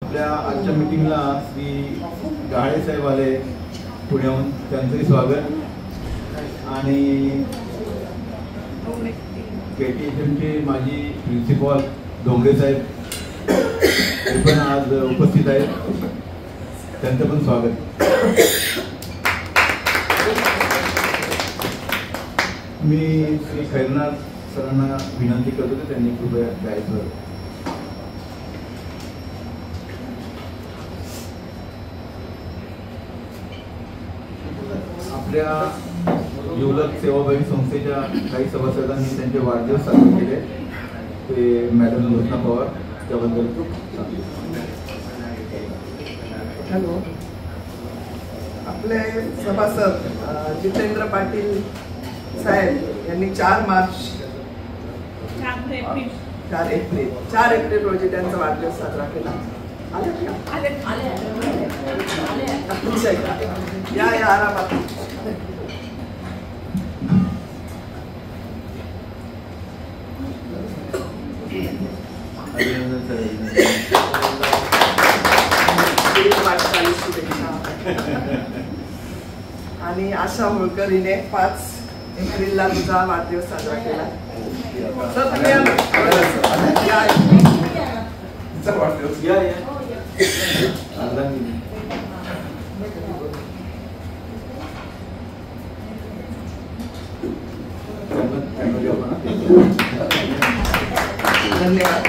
आपल्या आजच्या मीटिंगला श्री गाळे साहेब आले पुण्याहून, त्यांचंही स्वागत. आणि KTHMचे माजी प्रिन्सिपॉल डोंगरे साहेब ते पण आज उपस्थित आहेत, त्यांचं पण स्वागत. मी श्री खैरनार सरांना विनंती करतो की त्यांनी कृपया जायचं. आपल्या युवक सेवाभावी संस्थेच्या काही सभासदांनी त्यांचे वाढदिवस साजरे केले, ते मॅडम लोचना पवार त्याबद्दल. हॅलो. आपले सभासद जितेंद्र पाटील साहेब यांनी 4 एप्रिल रोजी त्यांचा वाढदिवस साजरा केला. या आरामात. आणि आशा होळकर हिने 5 एप्रिलला तुझा वाढदिवस साजरा केला. धन्यवाद.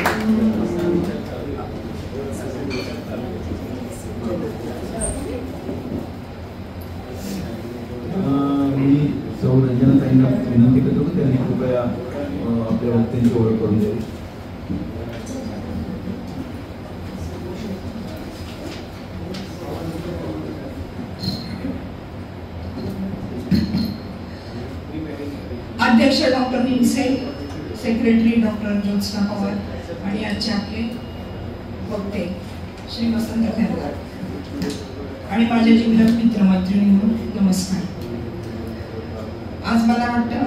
मी सौ रंजनाताईंना विनंती करतो की त्यांनी कृपया आपल्या वक्त्यांची ओळख करून द्यावी. अध्यक्ष doctor Nimse, secretary doctor Jyotsna Pawar आणि आजचे आपले वक्ते श्री वसंत खैरनार आणि माझ्या जिल्ह्यात मित्रमैत्रिणींनो नमस्कार. आज मला वाटतं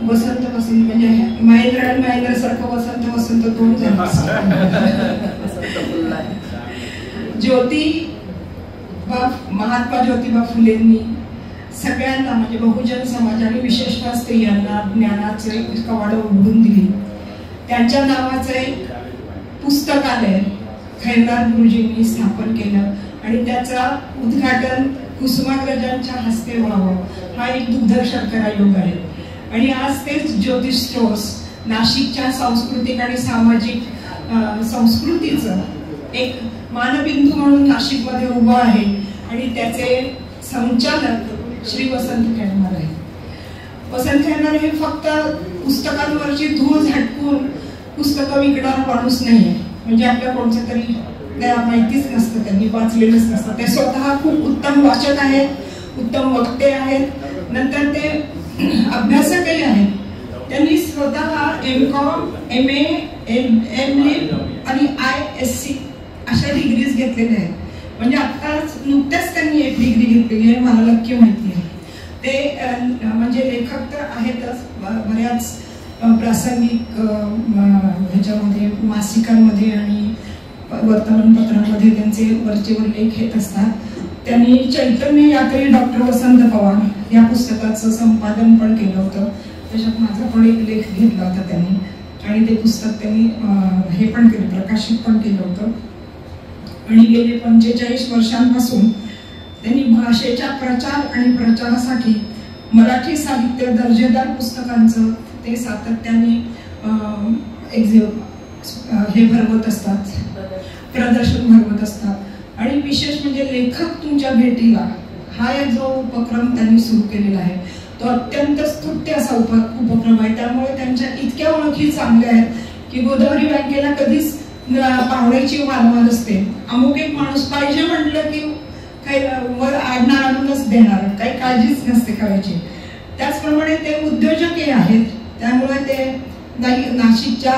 वसंत म्हणजे महेंद्र आणि महेंद्र सारखं वसंत 2 झालं. महात्मा ज्योतिबा फुलेंनी सगळ्यांना म्हणजे बहुजन समाज आणि विशेषतः स्त्रियांना ज्ञानाचे कवाडं उघडून दिली. त्यांच्या नावाचं एक पुस्तकालय खैरनार गुरुजींनी स्थापन केलं आणि त्याचा उद्घाटन कुसुमाग्रजांच्या हस्ते व्हावं हा एक दुर्धर शर्करा योग आहे. आणि आज तेच ज्योतिष स्टोर्स नाशिकच्या सांस्कृतिक आणि सामाजिक संस्कृतीचं एक मानबिंदू म्हणून नाशिकमध्ये उभं आहे आणि त्याचे संचालक श्री वसंत खैरनार आहे. वसंत खैरनार हे फक्त पुस्तकांवरची धूळ झटकून पुस्तकं विकणारा माणूस नाही, म्हणजे आपल्या कोणत्या तरी माहितीच नसतं, त्यांनी वाचलेलंच नसतं. ते स्वतः खूप उत्तम वाचक आहेत, उत्तम वक्ते आहेत, नंतर ते अभ्यासकही आहेत. त्यांनी स्वतः MCOM, MA, MLib आणि ISC अशा डिग्रीज घेतलेल्या आहेत. म्हणजे आता नुकत्याच त्यांनी एक डिग्री घेतलेली आहे, मला नक्की माहिती आहे. ते म्हणजे लेखक तर आहेतच, बऱ्याच प्रासंगिक ह्याच्यामध्ये मासिकांमध्ये आणि वर्तमानपत्रांमध्ये त्यांचे वरचेवर लेख येत असतात. त्यांनी चैतन्य यात्री डॉक्टर वसंत पवार या पुस्तकाचं संपादन पण केलं होतं. त्याच्यात माझा पण एक लेख घेतला होता त्यांनी आणि ते पुस्तक त्यांनी हे पण केलं, प्रकाशित पण केलं होतं. आणि गेले 45 वर्षांपासून त्यांनी भाषेच्या प्रचार आणि प्रचारासाठी मराठी साहित्य दर्जेदार पुस्तकांचं ते सातत्याने हे भरवत असतात, प्रदर्शन भरवत असतात. आणि विशेष म्हणजे लेखक तुमच्या भेटीला हा जो उपक्रम त्यांनी सुरू केलेला आहे तो अत्यंत स्तुत्य असा उपक्रम आहे. त्यामुळे त्यांच्या इतक्या ओळखी चांगल्या आहेत की गोदावरी बँकेला कधीच पाहुण्याची वारंवार असते. अमुक एक माणूस पाहिजे म्हटलं की काही वर आडणार आणूनच देणार, काही काळजीच नसते करायची. त्याचप्रमाणे ते उद्योजकही आहेत. त्यामुळे ते नाशिकच्या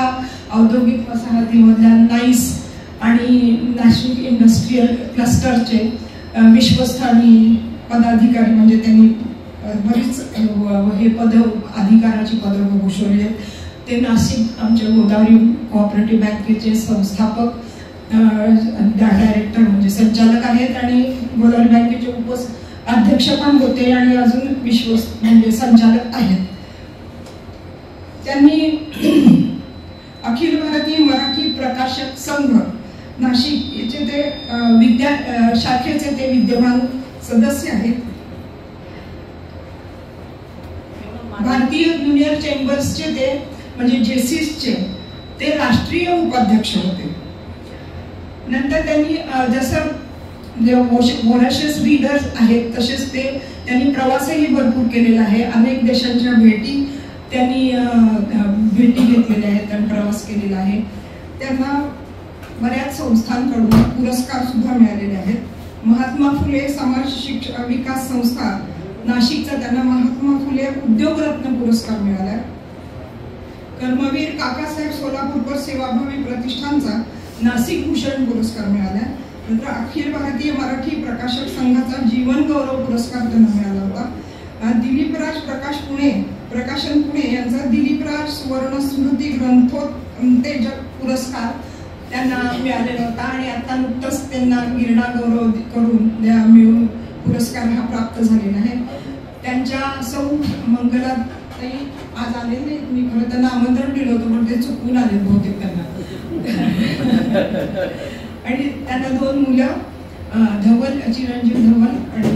औद्योगिक वसाहतीमधल्या नाईस आणि नाशिक इंडस्ट्रियल क्लस्टरचे विश्वस्थानी पदाधिकारी, म्हणजे त्यांनी बरीच हे अधिकाराची पदं भूषवली. ते नाशिक आमच्या गोदावरी कोऑपरेटिव्ह बँकेचे संस्थापक डायरेक्टर संचालक आहेत आणि गोदावरी बँकेचे अध्यक्ष पण होते आणि अजून विश्वस्त म्हणजे संचालक आहेत. त्यांनी अखिल भारतीय मराठी प्रकाशक संघ नाशिक याचे ते शाखेचे ते विद्यमान सदस्य आहेत. भारतीय ज्युनियर चेंबर्सचे ते म्हणजे जेसीसचे ते राष्ट्रीय उपाध्यक्ष होते. नंतर त्यांनी जसं व्होराशियस रीडर्स आहेत तसेच त्यांनी प्रवासही भरपूर केलेला आहे. अनेक देशांच्या त्यांनी भेटी घेतलेल्या आहेत आणि प्रवास केलेला आहे. त्यांना बऱ्याच संस्थांकडून पुरस्कार सुद्धा मिळालेले आहेत. महात्मा फुले समाज विकास संस्था नाशिकचा त्यांना महात्मा फुले उद्योगरत्न पुरस्कार मिळाला. कर्मवीर काकासाहेब सोलापूरकर सेवाभावी प्रतिष्ठानचा नाशिक भूषण पुरस्कार मिळाला. नंतर अखिल भारतीय मराठी प्रकाशक संघाचा जीवन गौरव पुरस्कार त्यांना मिळाला होता. दिलीपराज प्रकाशन पुणे यांचा दिलीपराज सुवर्ण स्मृती ग्रंथोत्तेजक पुरस्कार त्यांना मिळालेला होता आणि आता नुकतंच त्यांना गिरणा गौरव करून मिळून पुरस्कार हा प्राप्त झालेला आहे. त्यांच्या सौ मंगलाताई आज आले नाही. मी खरं त्यांना आमंत्रण दिलं होतं पण ते चुकून आले बहुतेक त्यांना. आणि त्यांना 2 मुलं धवल चिरंजीव धवल आणि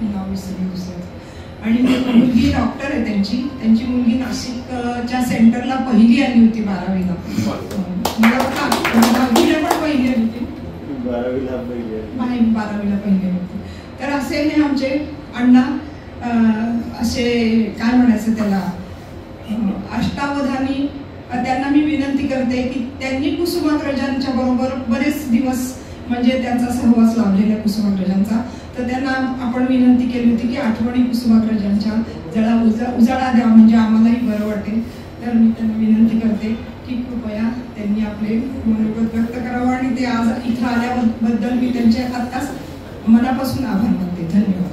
नाव विसरले दुसरं आणि मुलगी डॉक्टर आहे. त्यांची मुलगी नाशिकच्या सेंटरला पहिली आली होती 12वीला. 10वीला पण पहिली आली होती. 12वीला पहिली होती. तर असे हे आमचे अण्णा असे काय म्हणायचं त्याला अष्टावधानी. त्यांना मी विनंती करते की त्यांनी कुसुमाग्रजांच्या बरोबर बरेच दिवस म्हणजे त्यांचा सहवास लाभलेला कुसुमाग्रजांचा. तर त्यांना आपण विनंती केली होती की आठवणी कुसुमाग्रजांच्या जरा उजाळा द्या म्हणजे आम्हालाही बरं वाटेल. तर मी त्यांना विनंती करते की कृपया त्यांनी आपले मनोगत व्यक्त करावं आणि ते आज इथं आल्याबद्दल मी त्यांचे आत्ताच मनापासून आभार मानते. धन्यवाद.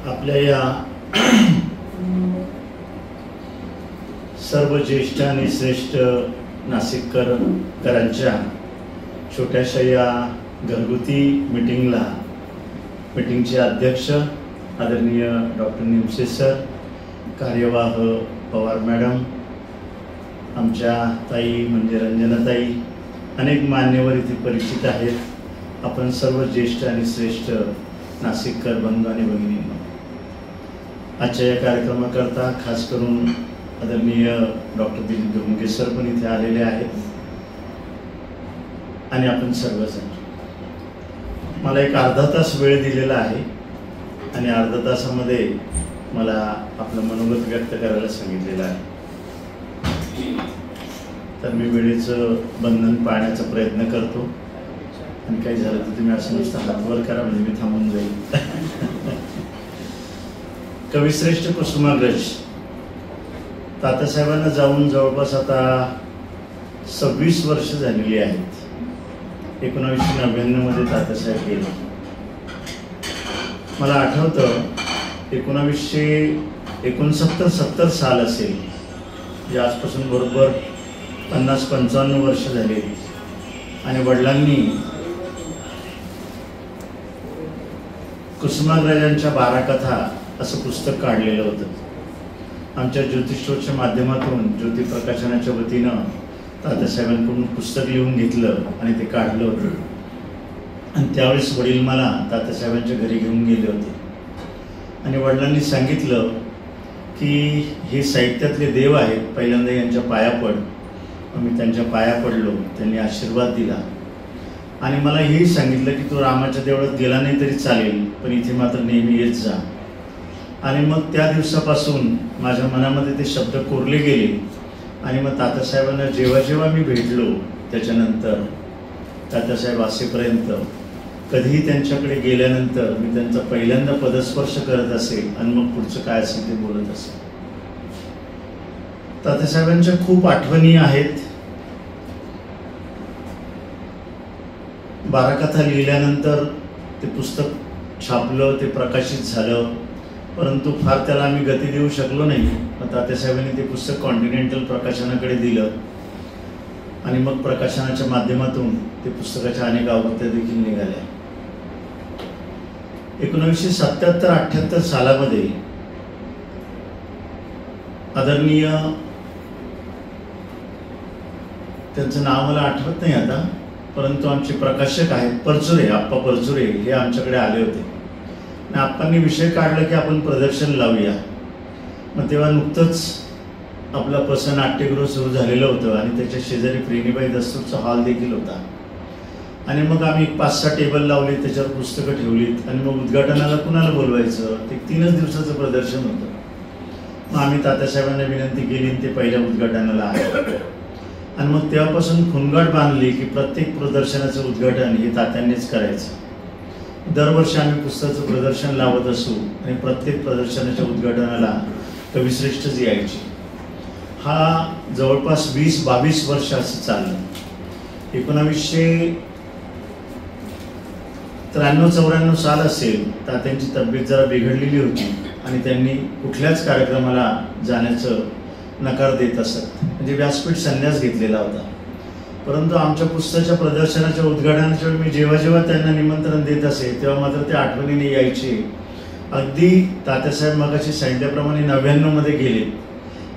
आपल्या या सर्व ज्येष्ठ आणि श्रेष्ठ नाशिककरांच्या छोट्याशा या घरगुती मीटिंगचे अध्यक्ष आदरणीय डॉक्टर निमसे सर, कार्यवाह पवार मॅडम, आमच्या ताई म्हणजे रंजनाताई, अनेक मान्यवर इथे परिचित आहेत. आपण सर्व ज्येष्ठ आणि श्रेष्ठ नाशिककर बंधू आणि भगिनींनो, आजच्या या कार्यक्रमाकरता खास करून आदरणीय डॉक्टर दिलीप धोंगे सर पण इथे आलेले आहेत आणि आपण सर्वजण. मला एक अर्धा तास वेळ दिलेला आहे आणि अर्धा तासामध्ये मला आपलं मनोगत व्यक्त करायला सांगितलेलं आहे. तर मी वेळेचं बंधन पाळण्याचा प्रयत्न करतो आणि काही झालं तर तुम्ही असं नुसतं हातवर करा म्हणजे मी थांबून जाईल. कविश्रेष्ठ कुसुमाग्रज तात्यासाहेबांना जाऊन जवळपास आता 26 वर्ष झालेली आहेत. 1999 मध्ये तात्यासाहेब गेले. मला आठवतं 1969-70 साल असेल, जे आजपासून बरोबर 50-55 वर्ष झाले. आणि वडिलांनी कुसुमाग्रजांच्या 12 कथा असं पुस्तक काढलेलं होतं. आमच्या ज्योतिषच्या माध्यमातून ज्योती प्रकाशनाच्या वतीनं तात्यासाहेबांकडून पुस्तक लिहून घेतलं आणि ते काढलं होतं. आणि त्यावेळेस वडील मला तात्यासाहेबांच्या घरी घेऊन गेले होते आणि वडिलांनी सांगितलं की हे साहित्यातले देव आहेत, पहिल्यांदा यांच्या पाया पड. मी त्यांच्या पाया पडलो, त्यांनी आशीर्वाद दिला आणि मला हेही सांगितलं की तो रामाच्या देवळात गेला नाही तरी चालेल, पण इथे मात्र नेहमी येत जा. आणि मग त्या दिवसापासून माझ्या मनामध्ये ते शब्द कोरले गेले. आणि मग तात्यासाहेबांना जेव्हा जेव्हा मी भेटलो त्याच्यानंतर तात्यासाहेब असेपर्यंत कधीही त्यांच्याकडे गेल्यानंतर मी त्यांचा पहिल्यांदा पदस्पर्श करत असेल आणि मग पुढचं काय असेल ते बोलत असेल. तात्यासाहेबांच्या खूप आठवणी आहेत. 12 कथा लिहिल्यानंतर ते पुस्तक छापलं, ते प्रकाशित झालं, परंतु फार त्याला आम्ही गती देऊ शकलो नाही. मग तात्यासाहेबांनी ते पुस्तक कॉन्टिनेंटल प्रकाशनाकडे दिलं आणि मग प्रकाशनाच्या माध्यमातून ते पुस्तकाच्या अनेक आवृत्त्या देखील निघाल्या. 1977-78 सालामध्ये आदरणीय, त्यांचं नाव मला आठवत नाही आता, परंतु आमचे प्रकाशक आहेत परचुरे, आप्पा परचुरे, हे आमच्याकडे आले होते आणि आप्पांनी विषय काढला की आपण प्रदर्शन लावूया. मग तेव्हा नुकतंच आपला पसन नाट्यगृह सुरू झालेलं होतं आणि त्याच्या शेजारी प्रेणीबाई दस्तूरचा हॉल देखील होता. आणि मग आम्ही 5-6 टेबल लावले, त्याच्यावर पुस्तकं ठेवलीत आणि मग उद्घाटनाला कुणाला बोलवायचं, ते 3च दिवसाचं प्रदर्शन होतं. मग आम्ही तात्यासाहेबांना विनंती केली आणि ते पहिल्या उद्घाटनाला आले. आणि मग तेव्हापासून खुणगाट बांधली की प्रत्येक प्रदर्शनाचं उद्घाटन हे तात्यांनीच करायचं. दरवर्षी आम्ही पुस्तकाचं प्रदर्शन लावत असू आणि प्रत्येक प्रदर्शनाच्या उद्घाटनाला कविश्रेष्ठच यायची. हा जवळपास 20-22 वर्ष असं चाललं. 1993-94 साल असेल, तात्यांची तब्येत जरा बिघडलेली होती आणि त्यांनी कुठल्याच कार्यक्रमाला जाण्याचं नकार देत असत, म्हणजे व्यासपीठ संन्यास घेतलेला होता. परंतु आमच्या पुस्तकाच्या प्रदर्शनाच्या उद्घाटनाच्या वेळी मी जेव्हा जेव्हा त्यांना निमंत्रण देत असे तेव्हा मात्र ते आठवणीने यायचे. अगदी तात्यासाहेब मगाशी सांगितल्याप्रमाणे 99 मध्ये गेले,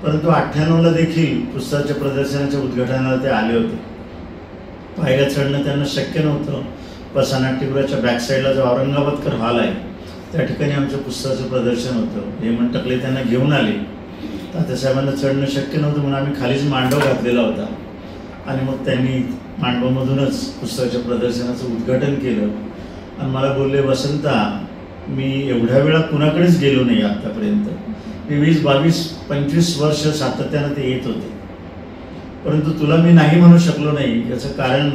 परंतु 98ला देखील पुस्तकाच्या प्रदर्शनाच्या उद्घाटनाला ते आले होते. पायऱ्या चढणं त्यांना शक्य नव्हतं. पसन नाट्यगृहाच्या बॅकसाईडला जो औरंगाबादकर हॉल आहे त्या ठिकाणी आमच्या पुस्तकाचं प्रदर्शन होतं. हेमंत टकले त्यांना घेऊन आले. तात्यासाहेबांना चढणं शक्य नव्हतं म्हणून आम्ही खालीच मांडव घातलेला होता आणि मग त्यांनी मांडवामधूनच पुस्तकाच्या प्रदर्शनाचं उद्घाटन केलं आणि मला बोलले, वसंता, मी एवढ्या वेळा कुणाकडेच गेलो नाही आतापर्यंत. मी 20-22-25 वर्ष सातत्यानं ते येत होते, परंतु तुला मी नाही म्हणू शकलो नाही. याचं कारण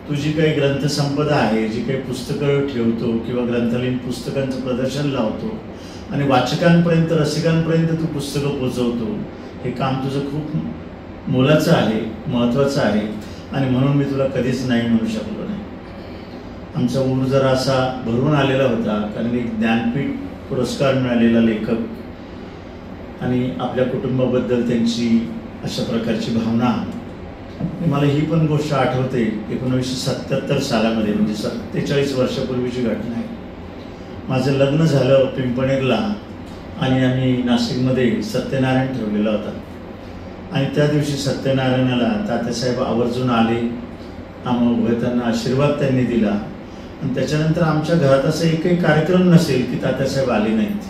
तू जी काही ग्रंथसंपदा आहे, जी काही पुस्तकं ठेवतो किंवा ग्रंथालयीन पुस्तकांचं प्रदर्शन लावतो आणि वाचकांपर्यंत, रसिकांपर्यंत तू पुस्तकं पोचवतो, हे काम तुझं खूप मोलाचं आहे, महत्त्वाचं आहे आणि म्हणून मी तुला कधीच नाही म्हणू शकलो नाही. आमचा ऊर जरा असा भरून आलेला होता, कारण एक ज्ञानपीठ पुरस्कार मिळालेला लेखक आणि आपल्या कुटुंबाबद्दल त्यांची अशा प्रकारची भावना. मला ही पण गोष्ट आठवते, 1977 सालामध्ये, म्हणजे 47 वर्षापूर्वीची घटना आहे. माझं लग्न झालं पिंपणेरला आणि आम्ही नाशिकमध्ये सत्यनारायण ठेवलेला होता आणि त्या दिवशी सत्यनारायणाला तात्यासाहेब आवर्जून आले. आम्हाला त्यांना आशीर्वाद त्यांनी दिला आणि त्याच्यानंतर आमच्या घरात असं एकही कार्यक्रम नसेल की तात्यासाहेब आले नाहीत.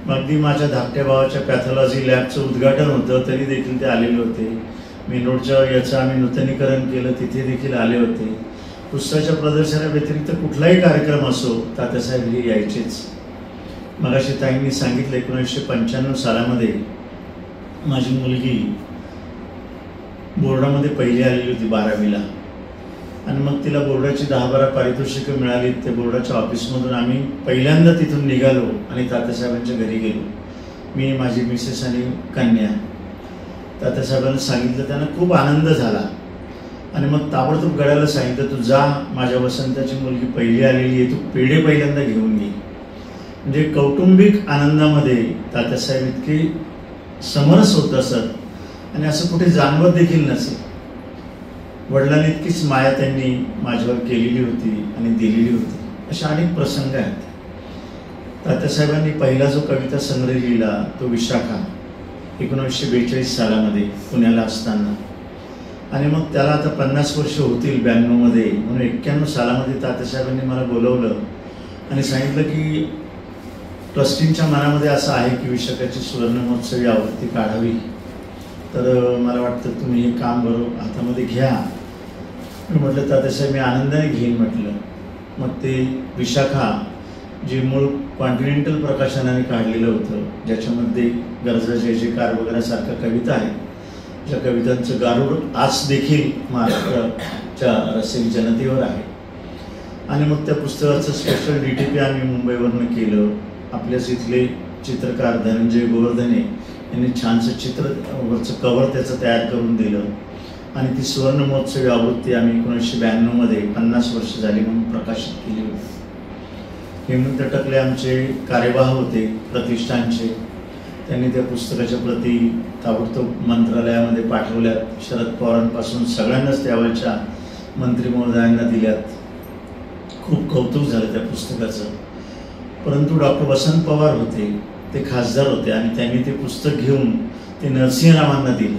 अगदी माझ्या धाकट्या भावाच्या पॅथॉलॉजी लॅबचं उद्घाटन होतं तरी देखील ते आलेले होते. मेनोडच्या याचं आम्ही नूतनीकरण केलं, तिथे देखील आले होते. पुस्तकाच्या प्रदर्शनाव्यतिरिक्त कुठलाही कार्यक्रम असो तात्यासाहेब हे यायचेच. मगाशी ताईंनी सांगितलं 1995 सालामध्ये माझी मुलगी बोर्डामध्ये पहिली आलेली होती 12वीला आणि मग तिला बोर्डाची 10-12 पारितोषिकं मिळाली. त्या बोर्डाच्या ऑफिसमधून आम्ही पहिल्यांदा तिथून निघालो आणि तात्यासाहेबांच्या घरी गेलो. मी, माझी मिसेस आणि कन्या. तात्यासाहेबांना सांगितलं, त्यांना खूप आनंद झाला आणि मग ताबडतोब गड्याला सांगितलं, तू जा, माझ्या वसंताची मुलगी पहिली आलेली आहे, तू पेढे पहिल्यांदा घेऊन ये. म्हणजे कौटुंबिक आनंदामध्ये तात्यासाहेब इतके समरस होत असत आणि असं कुठे जाणवत देखील नसे. वडिलांनी इतकीच माया त्यांनी माझ्यावर केलेली होती आणि दिलेली होती. अशा अनेक प्रसंग आहेत. तात्यासाहेबांनी पहिला जो कविता संग्रह लिहिला तो विशाखा 1942 सालामध्ये पुण्याला असताना, आणि मग त्याला आता 50 वर्ष होतील 92 मध्ये. म्हणून 91 सालामध्ये तात्यासाहेबांनी मला बोलवलं आणि सांगितलं की ट्रस्टींच्या मनामध्ये असं आहे की विशाखाची सुवर्ण महोत्सवी आवृत्ती काढावी, तर मला वाटतं तुम्ही हे काम बरोबर हातामध्ये घ्या. मी म्हटलं तात्यासाहेब मी आनंदाने घेईन म्हटलं. मग ते विशाखा जे मूळ कॉन्टिनेंटल प्रकाशनाने काढलेलं होतं, ज्याच्यामध्ये गरजा जयजयकार वगैरे सारख्या कविता आहेत, ज्या कवितांचं गारुड आज देखील महाराष्ट्राच्या रसिक जनतेवर आहे. आणि मग त्या पुस्तकाचं स्पेशल DTP आम्ही मुंबईवरनं केलं. आपल्याच इथले चित्रकार धनंजय गोवर्धने यांनी छानसं चित्रवरचं कव्हर त्याचं तयार करून दिलं आणि ती सुवर्ण महोत्सवी आवृत्ती आम्ही 1992 मध्ये 50 वर्ष झाली म्हणून प्रकाशित केली होती. हेमंत टकले आमचे कार्यवाह होते प्रतिष्ठानचे. त्यांनी त्या पुस्तकाच्या प्रती ताबडतोब मंत्रालयामध्ये पाठवल्यात. शरद पवारांपासून सगळ्यांनाच त्यावेळच्या मंत्री महोदयांना दिल्यात. खूप कौतुक झालं त्या पुस्तकाचं. परंतु डॉक्टर वसंत पवार होते, ते खासदार होते आणि त्यांनी ते पुस्तक घेऊन ते नरसिंहरावांना दिलं.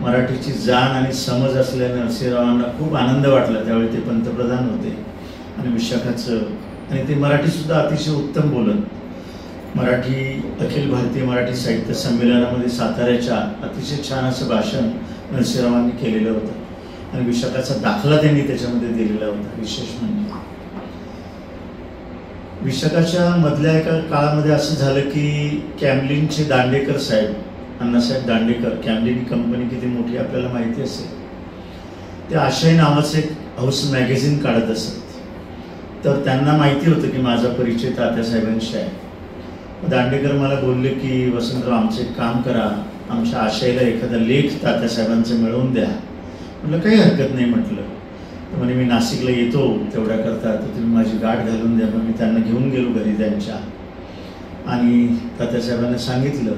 मराठीची जाण आणि समज असलेल्या नरसिंहरावांना खूप आनंद वाटला. त्यावेळी ते पंतप्रधान होते आणि विशाखाचं आणि ते मराठीसुद्धा अतिशय उत्तम बोलत. मराठी अखिल भारतीय मराठी साहित्य संमेलनामध्ये साताऱ्याच्या अतिशय छान असं भाषण नरसिंहरावांनी केलेलं होतं आणि विशाखाचा दाखला त्यांनी त्याच्यामध्ये दिलेला होता. विशेष म्हणजे विशाखाच्या मधल्या एका काळामध्ये असं झालं की कॅमलिनचे दांडेकर साहेब, अण्णासाहेब दांडेकर, कॅमलिन कंपनी किती मोठी आपल्याला माहिती असेल, ते आशय नावाचं एक हाऊस मॅगझिन काढत असत. तर त्यांना माहिती होतं की माझा परिचय तात्यासाहेबांशी आहे. दांडेकर मला बोलले की वसंतराव, आमचं एक काम करा, आमच्या आशयाला एखादा लेख तात्यासाहेबांचा मिळवून द्या. म्हटलं काही हरकत नाही म्हटलं. तर म्हणे मी नाशिकला येतो तेवढ्या करता, तर तुम्ही माझी गाठ घालून द्या. मग मी त्यांना घेऊन गेलो घरी त्यांच्या आणि तात्यासाहेबांना सांगितलं.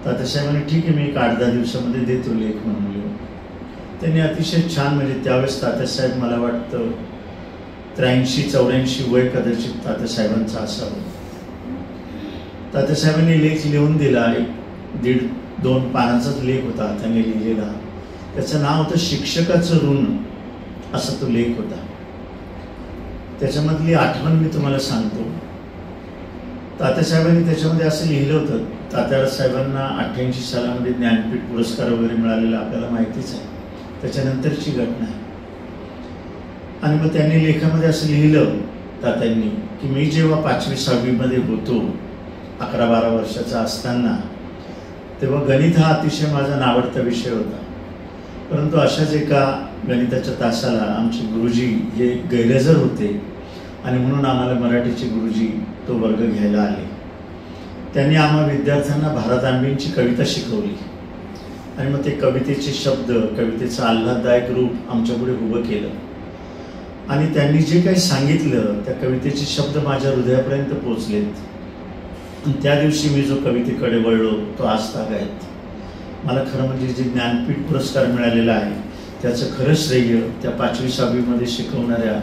तात्यासाहेबांनी ठीक आहे, मी 8-10 दिवसामध्ये देतो लेख म्हणून. त्यांनी अतिशय छान, म्हणजे त्यावेळेस तात्यासाहेब मला वाटतं 83-84 वय कदाचित तात्यासाहेबांचं असावं. तात्यासाहेबांनी लेख लिहून दिला. 1.5-2 पानाचाच लेख होता त्यांनी लिहिलेला. त्याचं नाव होतं शिक्षकाचं ऋण, असा तो लेख होता. त्याच्यामधली आठवण मी तुम्हाला सांगतो. तात्यासाहेबांनी त्याच्यामध्ये असं लिहिलं होतं, तात्यासाहेबांना 88 सालामध्ये ज्ञानपीठ पुरस्कार वगैरे मिळालेला आपल्याला माहितीच आहे, त्याच्यानंतरची घटना आहे. आणि मग त्यांनी लेखामध्ये असं लिहिलं तात्यांनी की मी जेव्हा 5वी-6वी मध्ये होतो, 11-12 वर्षाचा असताना, तेव्हा गणित हा अतिशय माझा नावडता विषय होता. परंतु अशाच एका गणिताच्या तासाला आमचे गुरुजी हे गैरहजर होते आणि म्हणून आम्हाला मराठीचे गुरुजी तो वर्ग घ्यायला आले. त्यांनी आम्हा विद्यार्थ्यांना भारतांबेंची कविता शिकवली आणि मग ते कवितेचे शब्द, कवितेचं आल्हाददायक रूप आमच्यापुढे उभं केलं आणि त्यांनी जे काही सांगितलं त्या कवितेचे शब्द माझ्या हृदयापर्यंत पोचलेत. त्या दिवशी मी जो कवितेकडे वळलो तो आजतागायत. मला खरं म्हणजे जे ज्ञानपीठ पुरस्कार मिळालेला आहे त्याचं खरं श्रेय त्या 5वी-6वी मध्ये शिकवणाऱ्या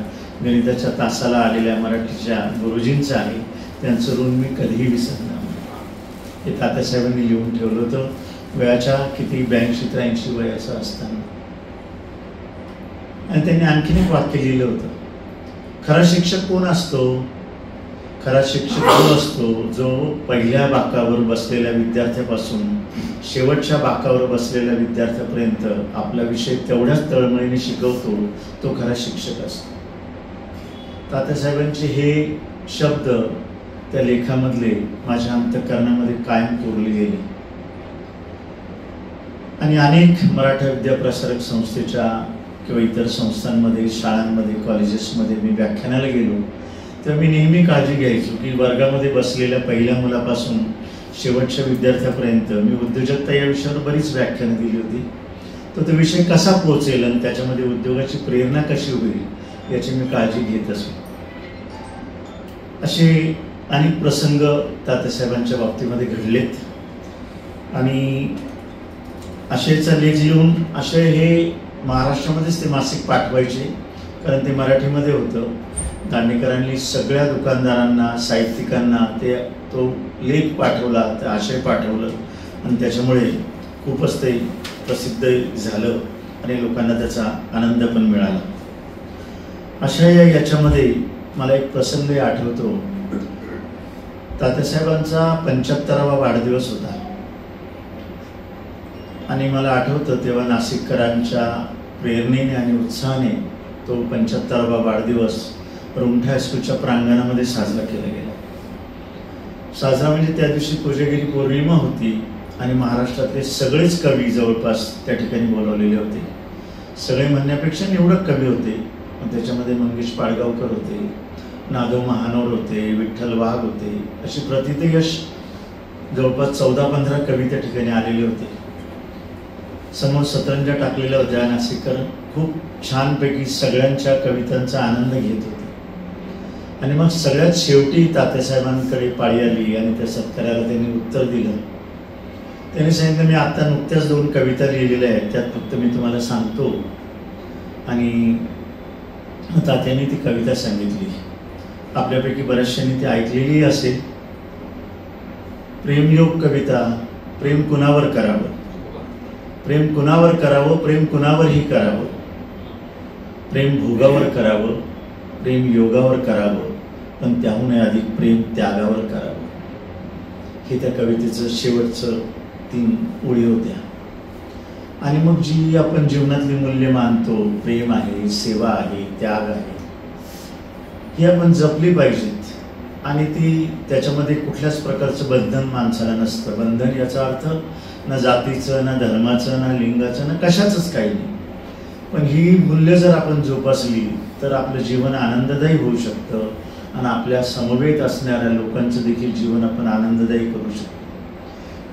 गणिताच्या तासाला आलेल्या मराठीच्या गुरुजींचं आहे. त्यांचं ऋण मी कधीही विसरणार नाही. हे तात्यासाहेबांनी लिहून ठेवलं होतं वयाच्या किती 82-83 वयाचं असताना. आणि त्यांनी आणखीन एक वाक्य लिहिलं होतं, खरा शिक्षक कोण असतो? खरा शिक्षक तो असतो जो पहिल्या बाकावर बसलेल्या विद्यार्थ्यापासून शेवटच्या बाकावर बसलेल्या विद्यार्थ्यापर्यंत आपला विषय तेवढ्याच तळमळीने शिकवतो, तो खरा शिक्षक असतो. तात्यासाहेबांचे हे शब्द त्या लेखामधले माझ्या अंतःकरणामध्ये कायम कोरले गेले. आणि अनेक मराठा विद्याप्रसारक संस्थेच्या किंवा इतर संस्थांमध्ये, शाळांमध्ये, कॉलेजेसमध्ये मी व्याख्यानाला गेलो तेव्हा मी नेहमी काळजी घ्यायचो की वर्गामध्ये बसलेल्या पहिल्या मुलापासून शेवटच्या विद्यार्थ्यापर्यंत मी उद्योजकता या विषयावर बरीच व्याख्यानं दिली होती. तो विषय कसा पोहोचेल आणि त्याच्यामध्ये उद्योगाची प्रेरणा कशी होईल याची मी काळजी घेत असो. असे अनेक प्रसंग तात्यासाहेबांच्या बाबतीमध्ये घडलेत. आणि आशयचा लेख लिहून आशय हे महाराष्ट्रामध्येच ते मासिक पाठवायचे, कारण ते मराठीमध्ये होतं. दांडेकरांनी सगळ्या दुकानदारांना, साहित्यिकांना तो लेख पाठवला, ते आशय पाठवलं आणि त्याच्यामुळे खूपच ते प्रसिद्ध झालं आणि लोकांना त्याचा आनंद पण मिळाला. आशय याच्यामध्ये मला एक प्रसंग आठवतो. तात्यासाहेबांचा 75वा वाढदिवस होता आणि मला आठवतं तेव्हा नाशिककरांच्या प्रेरणेने आणि उत्साहाने तो 75वा वाढदिवस रुमठा हायस्कूलच्या प्रांगणामध्ये साजरा केला गेला. साजरा म्हणजे त्या दिवशी कोजागिरी पौर्णिमा होती आणि महाराष्ट्रातले सगळेच कवी जवळपास त्या ठिकाणी बोलावलेले होते. सगळे म्हणण्यापेक्षा निवडक कवी होते. त्याच्यामध्ये मंगेश पाडगावकर होते, नादव महानोर होते, विठ्ठल वाघ होते, अशी प्रतिथयश जवळपास 14-15 कवी त्या ठिकाणी आलेले होते. समोर सतरंजा टाकलेल्या होत्या. नाशिककर खूप छानपैकी सगळ्यांच्या कवितांचा आनंद घेत होते. आणि मग सगळ्यात शेवटी तात्यासाहेबांकडे पाळी आली आणि त्या सत्काराला त्यांनी उत्तर दिलं. त्यांनी सांगितलं, मी आता नुकत्याच 2 कविता लिहिलेल्या आहेत, त्यात फक्त मी तुम्हाला सांगतो. आणि तात्यांनी ती कविता सांगितली. आपल्यापैकी बऱ्याचशांनी ती ऐकलेली असेल. प्रेमयोग कविता. प्रेम कुणावर करावं, प्रेम कुणावर करावं, प्रेम कुणावरही करावं. प्रेम भोगावर करावं, प्रेम योगावर करावं, पण त्याहून अधिक प्रेम त्यागावर करावं. हे त्या कवितेचं शेवटचं 3 ओळी होत्या. आणि मग जी आपण जीवनातली मूल्य मानतो, प्रेम आहे, सेवा आहे, त्याग आहे, ही आपण जपली पाहिजेत. आणि ती त्याच्यामध्ये कुठल्याच प्रकारचं बंधन माणसाला नसतं. बंधन याचा अर्थ ना जातीचं, ना धर्माचं, ना लिंगाचं, ना कशाचंच काही नाही. पण ही मूल्य जर आपण जोपासली तर आपलं जीवन आनंददायी होऊ शकतं आणि आपल्या समवेत असणाऱ्या लोकांचं देखील जीवन आपण आनंददायी करू शकतो.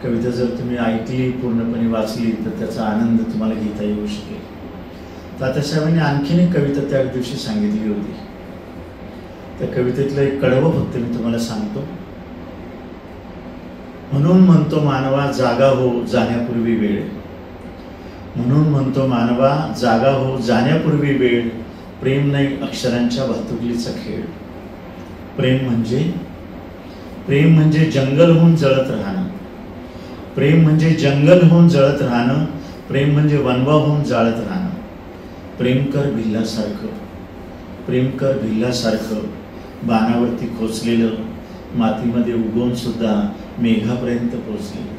कविता जर तुम्ही ऐकली, पूर्णपणे वाचली, तर त्याचा आनंद तुम्हाला घेता येऊ शकेल. तात्यासाहेबांनी आणखीन एक कविता त्या दिवशी सांगितली होती. त्या कवितेतलं एक कडवं फक्त मी तुम्हाला सांगतो. म्हणून म्हणतो मानवा जागा हो जाण्यापूर्वी वेळ. म्हणून म्हणतो मानवा जागा हो जाण्यापूर्वी वेळ. प्रेम नाही अक्षरांच्या वाहतुकीचा खेळ. प्रेम म्हणजे जंगल होऊन जळत राहणं. प्रेम म्हणजे जंगल होऊन जळत राहणं. प्रेम म्हणजे वनवा होऊन जाळत राहणं. प्रेम कर भिल्लासारखं, प्रेम कर भिल्लासारखं. बाणावरती खोचलेलं, मातीमध्ये उगवून सुद्धा मेघापर्यंत पोचलेलं.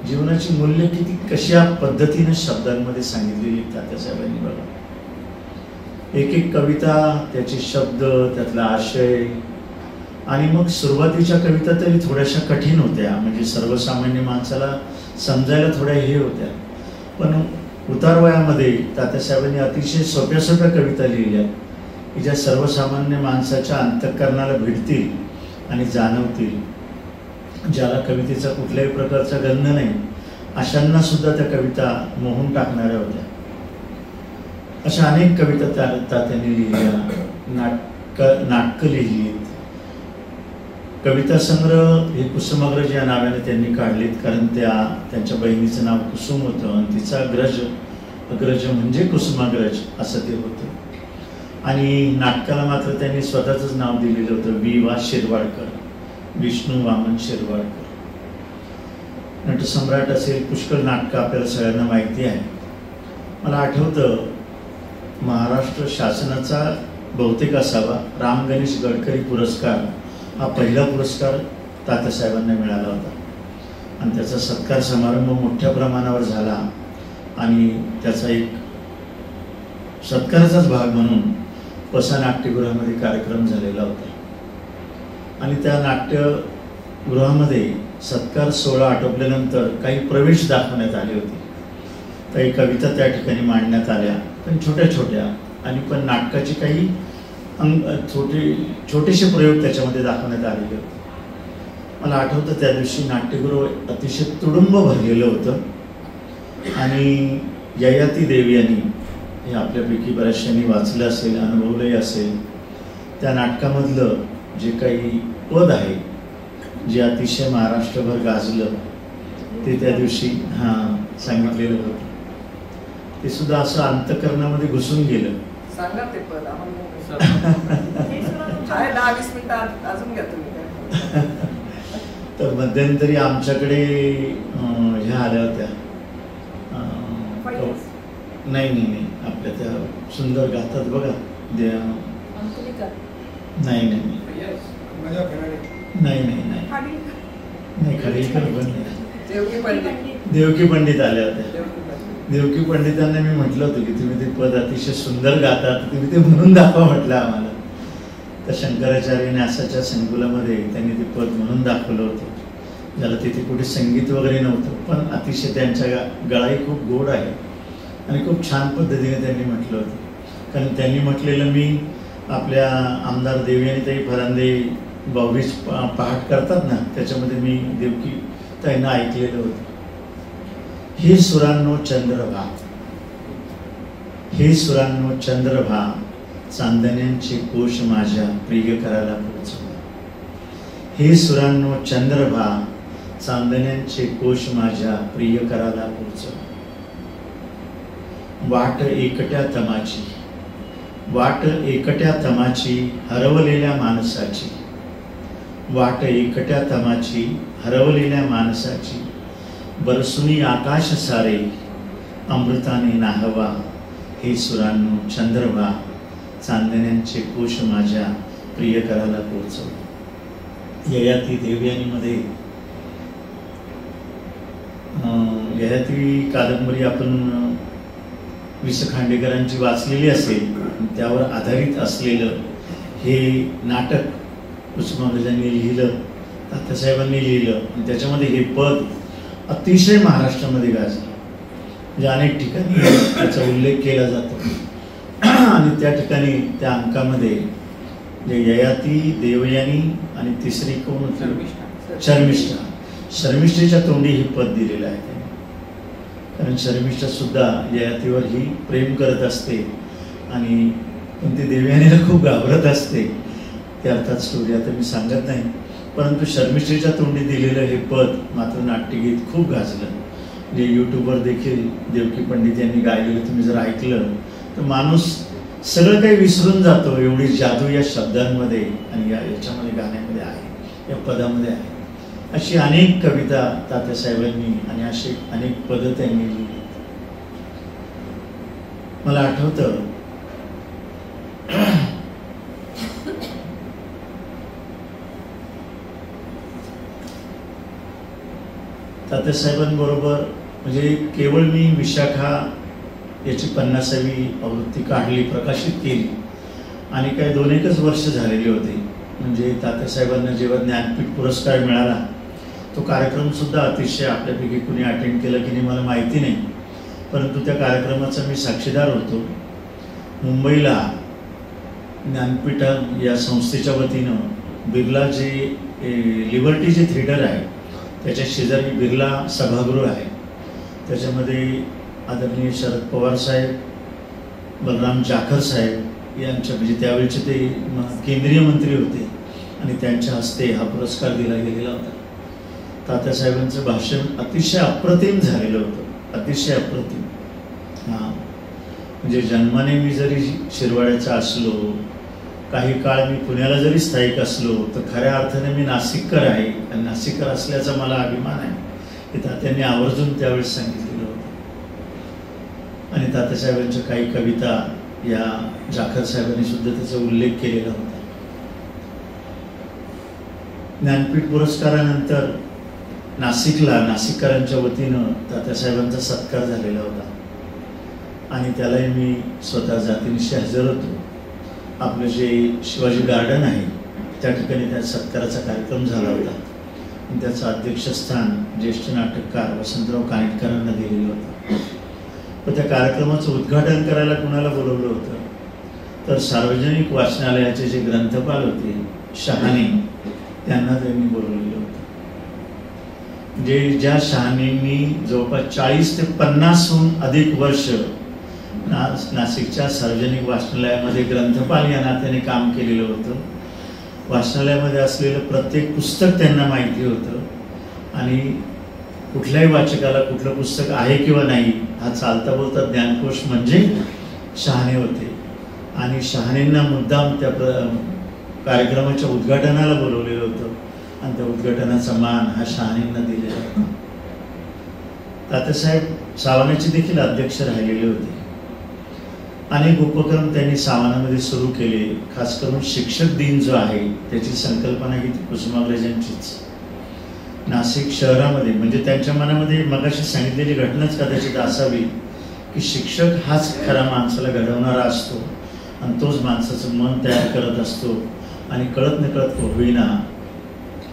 जीवनाची मूल्य किती कशा पद्धतीने शब्दांमध्ये सांगितलेली तात्यासाहेबांनी बघा. एक कविता, त्याचे शब्द, त्यातला आशय. आणि मग सुरुवातीच्या कविता तरी थोड्याशा कठीण होत्या, म्हणजे सर्वसामान्य माणसाला समजायला थोड्या हे होत्या. पण उतारवयामध्ये तात्यासाहेबांनी अतिशय सोप्या सोप्या कविता लिहिल्या की ज्या सर्वसामान्य माणसाच्या अंतःकरणाला भिडतील आणि जाणवतील. ज्याला कवितेचा कुठल्याही प्रकारचा गंध नाही अशांना सुद्धा त्या कविता मोहून टाकणाऱ्या होत्या. अशा अनेक कविता तात्यांनी लिहिल्या, नाटकं लिहिलीत. कविता संग्रह हे कुसुमाग्रज या नावाने त्यांनी काढलेत, कारण त्यांच्या बहिणीचं नाव कुसुम होतं आणि तिचा अग्रज म्हणजे कुसुमाग्रज असं ते होतं. आणि नाटकाला मात्र त्यांनी स्वतःच नाव दिलेलं होतं, वि.वा. शिरवाडकर, विष्णू वामन शिरवाडकर. नटसम्राट असेल, पुष्कळ नाटकं आपल्याला सगळ्यांना माहिती आहे. मला आठवतं महाराष्ट्र शासनाचा बहुतेक असावा राम गणेश गडकरी पुरस्कार हा पहिला पुरस्कार तात्यासाहेबांना मिळाला होता. आणि त्याचा सत्कार समारंभ मोठ्या प्रमाणावर झाला आणि त्याचा एक सत्काराचाच भाग म्हणून पसा नाट्यगृहामध्ये कार्यक्रम झालेला होता. आणि त्या नाट्यगृहामध्ये सत्कार सोहळा आटोपल्यानंतर काही प्रवेश दाखवण्यात आले होते. काही कविता त्या ठिकाणी मांडण्यात आल्या, पण छोट्या छोट्या. आणि पण नाटकाचे काही छोटेसे प्रयोग त्याच्यामध्ये दाखवण्यात आलेले होते. मला आठवतं त्या दिवशी नाट्यगृह अतिशय तुडुंब भरलेलं होतं. आणि ययाती देवी यांनी, हे आपल्यापैकी बऱ्याचशांनी वाचलं असेल, अनुभवलंही असेल, त्या नाटकामधलं जे काही पद आहे जे अतिशय महाराष्ट्रभर गाजलं ते त्या दिवशी सांगितलेलं होतं. ते सुद्धा असं अंतःकरणामध्ये घुसून गेलं. सांगा ते पद आम्हाला. 10-20 मिनिटं अजून घ्या तुम्ही. तर मध्यंतरी आमच्याकडे ह्या आल्या होत्या, नाही आपल्या त्या सुंदर गातात बघा, नाही खाडीलकर पण देवकी पंडित आल्या होत्या. देवकी पंडितांना मी म्हटलं होतं की तुम्ही ते पद अतिशय सुंदर गातात, तुम्ही ते म्हणून दाखवा म्हटलं आम्हाला. तर शंकराचार्य न्यासाच्या संकुलामध्ये त्यांनी ते पद म्हणून दाखवलं होतं, ज्याला तिथे कुठे संगीत वगैरे नव्हतं, पण अतिशय त्यांच्या गळाही खूप गोड आहे आणि खूप छान पद्धतीने त्यांनी म्हटलं होतं. कारण त्यांनी म्हटलेलं मी आपल्या आमदार देवयानीताई फरांदे भाऊबीज पहाट करतात ना, त्याच्यामध्ये मी देवकी ताईंना ऐकलेलं होतं. हे सुरांनो चंद्रभा, हे सुरांनो चंद्रभा, चांदण्यांचे कोश माझ्या प्रिय कराला पोचवा. हे सुरांनो चंद्रभा, चांदण्यांचे कोश माझ्या प्रिय कराला पोचवा. वाट एकट्या तमाची, वाट एकट्या तमाची, हरवलेल्या माणसाची. वाट एकट्या तमाची, हरवलेल्या माणसाची. बरसुनी आकाश सारे, अमृताने नाहवा. हे सुरांनो चंद्रभा, चांदण्यांचे कोश माझ्या प्रिय कराला पोचव. ययाती देवयानीमध्ये ययाती कादंबरी आपण वि स खांडेकरांची वाचलेली असेल, त्यावर आधारित असलेलं हे नाटक कुसुमाग्रजांनी लिहिलं, तात्यासाहेबांनी लिहिलं. आणि त्याच्यामध्ये हे पद अतिशय महाराष्ट्रामध्ये गाजलं. म्हणजे अनेक ठिकाणी त्याचा उल्लेख केला जातो. आणि त्या ठिकाणी त्या अंकामध्ये जे ययाती, देवयानी आणि तिसरी कोण होती? शर्मिष्ठा. शर्मिष्ठेच्या तोंडी हे पद दिलेलं आहे. कारण शर्मिष्ठा सुद्धा ययातीवर ही प्रेम करत असते आणि पण ती देवयानीला खूप घाबरत असते. ते अर्थात स्टोरी आता मी सांगत नाही, परंतु शर्मिष्ठेच्या तोंडी दिलेलं हे पद मात्र नाट्यगीत खूप गाजलं. जे यूट्यूबवर देखील देवकी पंडित यांनी गायलेलं तुम्ही जर ऐकलं तर माणूस सगळं काही विसरून जातो. एवढी जादू या शब्दांमध्ये आणि याच्यामध्ये गाण्यामध्ये आहे, या पदामध्ये आहे. अशी अनेक कविता तात्यासाहेबांनी आणि अशी अनेक पदं त्यांनी लिहिली. मला आठवतं तात्यासाहेबांबरोबर म्हणजे केवळ मी विशाखा याची 50वी आवृत्ती काढली, प्रकाशित केली आणि काय 2-1 वर्ष झालेली होती. म्हणजे तात्यासाहेबांना जेव्हा ज्ञानपीठ पुरस्कार मिळाला तो कार्यक्रम सुद्धा अतिशय आपल्यापैकी कुणी अटेंड केलं की नाही मला माहिती नाही, परंतु त्या कार्यक्रमाचा मी साक्षीदार होतो. मुंबईला ज्ञानपीठ या संस्थेच्या वतीनं बिर्ला जे लिबर्टी जे थिएटर आहे त्याच्या शेजारी बिर्ला सभागृह आहे. त्याच्यामध्ये आदरणीय शरद पवार साहेब, बलराम जाखर साहेब यांच्या म्हणजे त्यावेळेचे ते केंद्रीय मंत्री होते आणि त्यांच्या हस्ते हा पुरस्कार दिला गेलेला होता. तात्यासाहेबांचं भाषण अतिशय अप्रतिम झालेलं होतं, अतिशय अप्रतिम. हां म्हणजे जन्माने मी जरी शिरवाड्याचा असलो, काही काळ मी पुण्याला जरी स्थायिक असलो, तर खऱ्या अर्थाने मी नाशिककर आहे आणि नाशिककर असल्याचा मला अभिमान आहे हे तात्यांनी आवर्जून त्यावेळेस सांगितलेलं होतं. आणि तात्यासाहेबांच्या काही कविता या जाखर साहेबांनी सुद्धा त्याचा उल्लेख केलेला होता. ज्ञानपीठ पुरस्कारानंतर नाशिकला नाशिककरांच्या वतीनं तात्यासाहेबांचा सत्कार झालेला होता आणि त्यालाही मी स्वतः जातीनिशी हजर होतो. आपलं जे शिवाजी गार्डन आहे त्या ठिकाणी त्या सत्काराचा कार्यक्रम झाला होता आणि त्याचं अध्यक्षस्थान ज्येष्ठ नाटककार वसंतराव कानेटकरांना दिलेलं होतं. पण त्या कार्यक्रमाचं उद्घाटन करायला कुणाला बोलवलं होतं तर सार्वजनिक वाचनालयाचे जे ग्रंथपाल होते शहाणे त्यांना त्यांनी बोलवलेलं होतं. जे ज्या शहाणेंनी जवळपास 40 ते 50हून अधिक वर्ष नाशिकच्या सार्वजनिक वाचनालयामध्ये ग्रंथपाल या नात्याने काम केलेलं होतं. वाचनालयामध्ये असलेलं प्रत्येक पुस्तक त्यांना माहिती होतं आणि कुठल्याही वाचकाला कुठलं पुस्तक आहे किंवा नाही हा चालता बोलता ज्ञानकोश म्हणजे शहाणे होते. आणि शहाणेंना मुद्दाम त्या कार्यक्रमाच्या उद्घाटनाला बोलवलेलं होतं आणि त्या उद्घाटनाचा मान हा शहाणेंना दिलेला होता. तात्यासाहेब सावनाचे देखील अध्यक्ष राहिलेले होते. अनेक उपक्रम त्यांनी सावनामध्ये सुरू केले. खास करून शिक्षक दिन जो आहे त्याची संकल्पना ही कुसुमाग्रजांचीच. नाशिक शहरामध्ये म्हणजे त्यांच्या मनामध्ये मगाशी सांगितलेली घटनाच कदाचित असावी की शिक्षक हाच खरा माणसाला घडवणारा असतो आणि तोच माणसाचं मन तयार करत असतो आणि कळत नकळत होईना